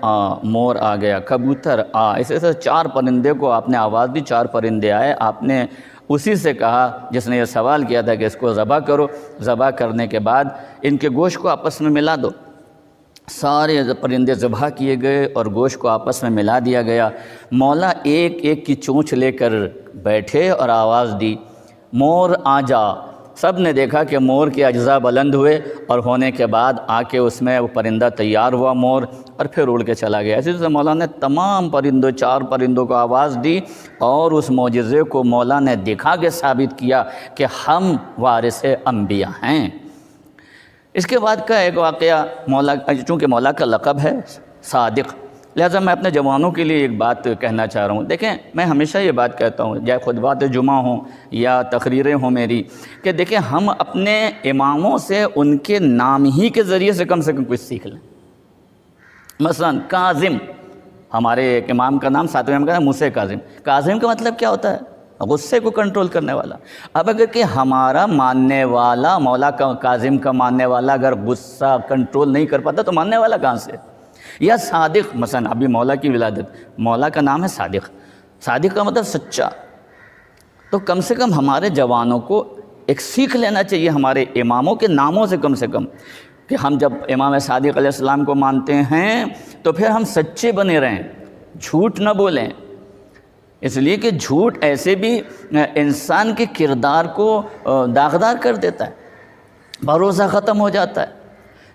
آ گیا، کبوتر آ، ایسے 4 پرندے کو آپ نے آواز دی، 4 پرندے آئے۔ آپ نے اسی سے کہا جس نے یہ سوال کیا تھا کہ اس کو ذبح کرو، ذبح کرنے کے بعد ان کے گوشت کو آپس میں ملا دو۔ سارے پرندے ذبح کیے گئے اور گوشت کو آپس میں ملا دیا گیا۔ مولا ایک ایک کی چونچ لے کر بیٹھے اور آواز دی، مور آ جا۔ سب نے دیکھا کہ مور کے اجزاء بلند ہوئے اور ہونے کے بعد آ کے اس میں وہ پرندہ تیار ہوا مور، اور پھر اڑ کے چلا گیا۔ اسی طرح مولا نے تمام پرندوں 4 پرندوں کو آواز دی اور اس معجزے کو مولا نے دکھا کے ثابت کیا کہ ہم وارث انبیاء ہیں۔ اس کے بعد کا ایک واقعہ، مولا چونکہ مولا کا لقب ہے صادق، لہٰذا میں اپنے جوانوں کے لیے ایک بات کہنا چاہ رہا ہوں۔ دیکھیں میں ہمیشہ یہ بات کہتا ہوں، چاہے خطبات جمعہ ہوں یا تقریریں ہوں میری، کہ دیکھیں ہم اپنے اماموں سے ان کے نام ہی کے ذریعے سے کم کچھ سیکھ لیں۔ مثلا کاظم، ہمارے ایک امام کا نام 7ویں امام کا نام موسیٰ کاظم۔ کاظم کا مطلب کیا ہوتا ہے؟ غصے کو کنٹرول کرنے والا۔ اب اگر کہ ہمارا ماننے والا، مولا کا کاظم کا ماننے والا اگر غصہ کنٹرول نہیں کر پاتا تو ماننے والا کہاں سے؟ یا صادق، مثلا ابھی مولا کی ولادت، مولا کا نام ہے صادق، صادق کا مطلب سچا۔ تو کم سے کم ہمارے جوانوں کو ایک سیکھ لینا چاہیے ہمارے اماموں کے ناموں سے، کم کہ ہم جب امام صادق علیہ السلام کو مانتے ہیں تو پھر ہم سچے بنے رہیں، جھوٹ نہ بولیں۔ اس لیے کہ جھوٹ ایسے بھی انسان کے کردار کو داغدار کر دیتا ہے، بھروسہ ختم ہو جاتا ہے۔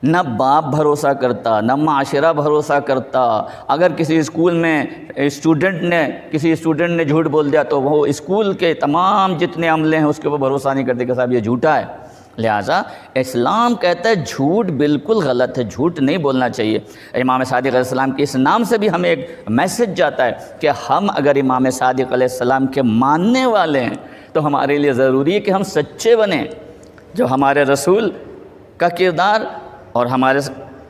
نہ باپ بھروسہ کرتا، نہ معاشرہ بھروسہ کرتا۔ اگر کسی اسکول میں کسی اسٹوڈنٹ نے جھوٹ بول دیا تو وہ اسکول کے تمام جتنے عملے ہیں اس کے اوپر بھروسہ نہیں کرتے کہ صاحب یہ جھوٹا ہے۔ لہٰذا اسلام کہتا ہے جھوٹ بالکل غلط ہے، جھوٹ نہیں بولنا چاہیے۔ امام صادق علیہ السلام کے اس نام سے بھی ہمیں ایک میسج جاتا ہے کہ ہم اگر امام صادق علیہ السلام کے ماننے والے ہیں تو ہمارے لیے ضروری ہے کہ ہم سچے بنیں۔ جو ہمارے رسول کا کردار اور ہمارے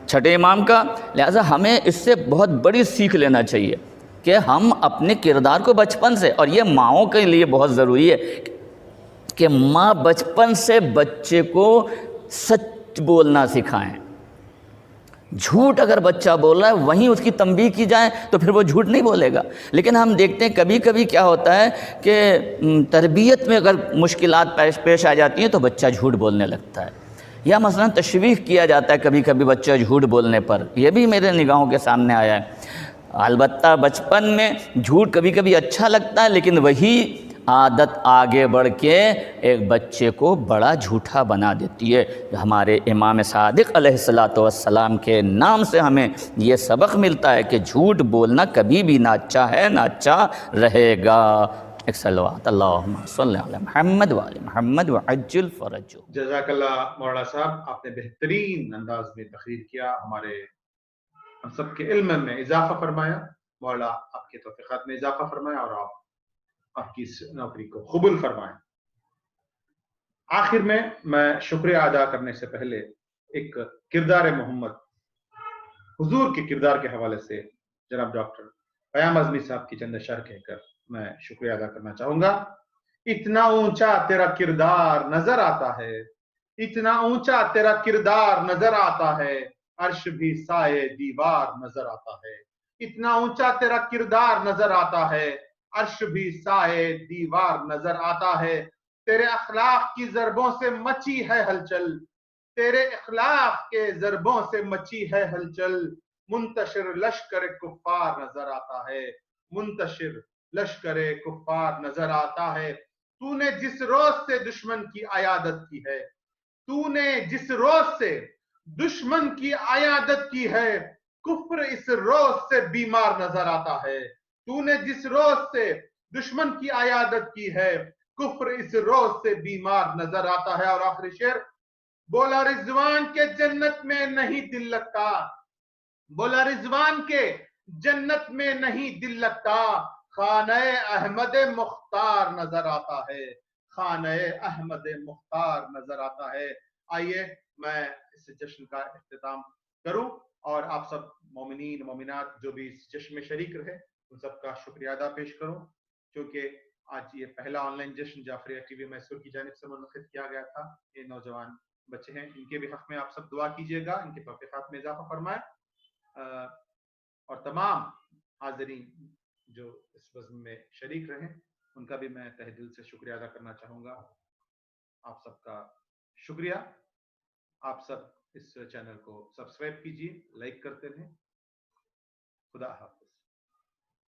چھٹے امام کا، لہٰذا ہمیں اس سے بہت بڑی سیکھ لینا چاہیے کہ ہم اپنے کردار کو بچپن سے، اور یہ ماؤں کے لیے بہت ضروری ہے کہ ماں بچپن سے بچے کو سچ بولنا سکھائیں۔ جھوٹ اگر بچہ بول رہا ہے وہیں اس کی تنبیہ کی جائے تو پھر وہ جھوٹ نہیں بولے گا۔ لیکن ہم دیکھتے ہیں کبھی کبھی کیا ہوتا ہے کہ تربیت میں اگر مشکلات پیش آ جاتی ہیں تو بچہ جھوٹ بولنے لگتا ہے، یا مثلا تشویق کیا جاتا ہے کبھی کبھی بچہ جھوٹ بولنے پر۔ یہ بھی میرے نگاہوں کے سامنے آیا ہے۔ البتہ بچپن میں جھوٹ کبھی کبھی اچھا لگتا ہے، لیکن وہی عادت آگے بڑھ کے ایک بچے کو بڑا جھوٹا بنا دیتی ہے۔ ہمارے امام صادق علیہ السلام کے نام سے ہمیں یہ سبق ملتا ہے کہ جھوٹ بولنا کبھی بھی نہ اچھا ہے نہ اچھا رہے گا۔ ایک صلوات اللہم صلی علی محمد وعلی محمد وعجل فرج۔ جزاک اللہ مولانا صاحب، آپ نے بہترین انداز میں تقریر کیا، ہمارے ہم سب کے علم میں اضافہ فرمایا۔ مولا آپ کے توفیقات میں اضافہ فرمایا اور آپ کی اس نوکری کو قبول فرمائیں۔ آخر میں شکریہ ادا کرنے سے پہلے ایک کردار محمد حضور کے کردار کے حوالے سے جناب ڈاکٹر پیام اعظمی صاحب کی چند اشعار کہہ کر میں شکریہ ادا کرنا چاہوں گا۔ اتنا اونچا تیرا کردار نظر آتا ہے، اتنا اونچا تیرا کردار نظر آتا ہے، عرش بھی سائے دیوار نظر آتا ہے۔ اتنا اونچا تیرا کردار نظر آتا ہے، عرش بھی سائے دیوار نظر آتا ہے۔ تیرے اخلاق کی ضربوں سے مچی ہے ہلچل، تیرے اخلاق کے ضربوں سے مچی ہے ہلچل، منتشر لشکر کفار نظر آتا ہے، منتشر لشکر کفار نظر آتا ہے۔ تو نے جس روز سے دشمن کی عیادت کی ہے، تو نے جس روز سے دشمن کی عیادت کی ہے، کفر اس روز سے بیمار نظر آتا ہے۔ تو نے جس روز سے دشمن کی عیادت کی ہے، کفر اس روز سے بیمار نظر آتا ہے۔ اور آخری شعر، بولا رضوان کے جنت میں نہیں دل لگتا، بولا رضوان کے جنت میں نہیں دل لگتا، خانہ احمد مختار نظر آتا ہے، خانہ احمد مختار نظر آتا ہے۔ آئیے میں اس جشن کا اختتام کروں اور آپ سب مومنین مومنات جو بھی اس جشن میں شریک رہے ان سب کا شکریہ ادا پیش کروں، کیونکہ آج یہ پہلا آن لائن جشن جعفریہ ٹی وی میسور کی جانب سے منعقد کیا گیا تھا۔ یہ نوجوان بچے ہیں، ان کے بھی حق میں آپ سب دعا کیجیے گا، ان کے توفیقات میں اضافہ فرمائے، اور تمام حاضرین جو اس بزم میں شریک رہے ان کا بھی میں تہ دل سے شکریہ ادا کرنا چاہوں گا۔ آپ سب کا شکریہ۔ آپ سب اس چینل کو سبسکرائب کیجیے، لائک کرتے رہیں۔ خدا حافظ۔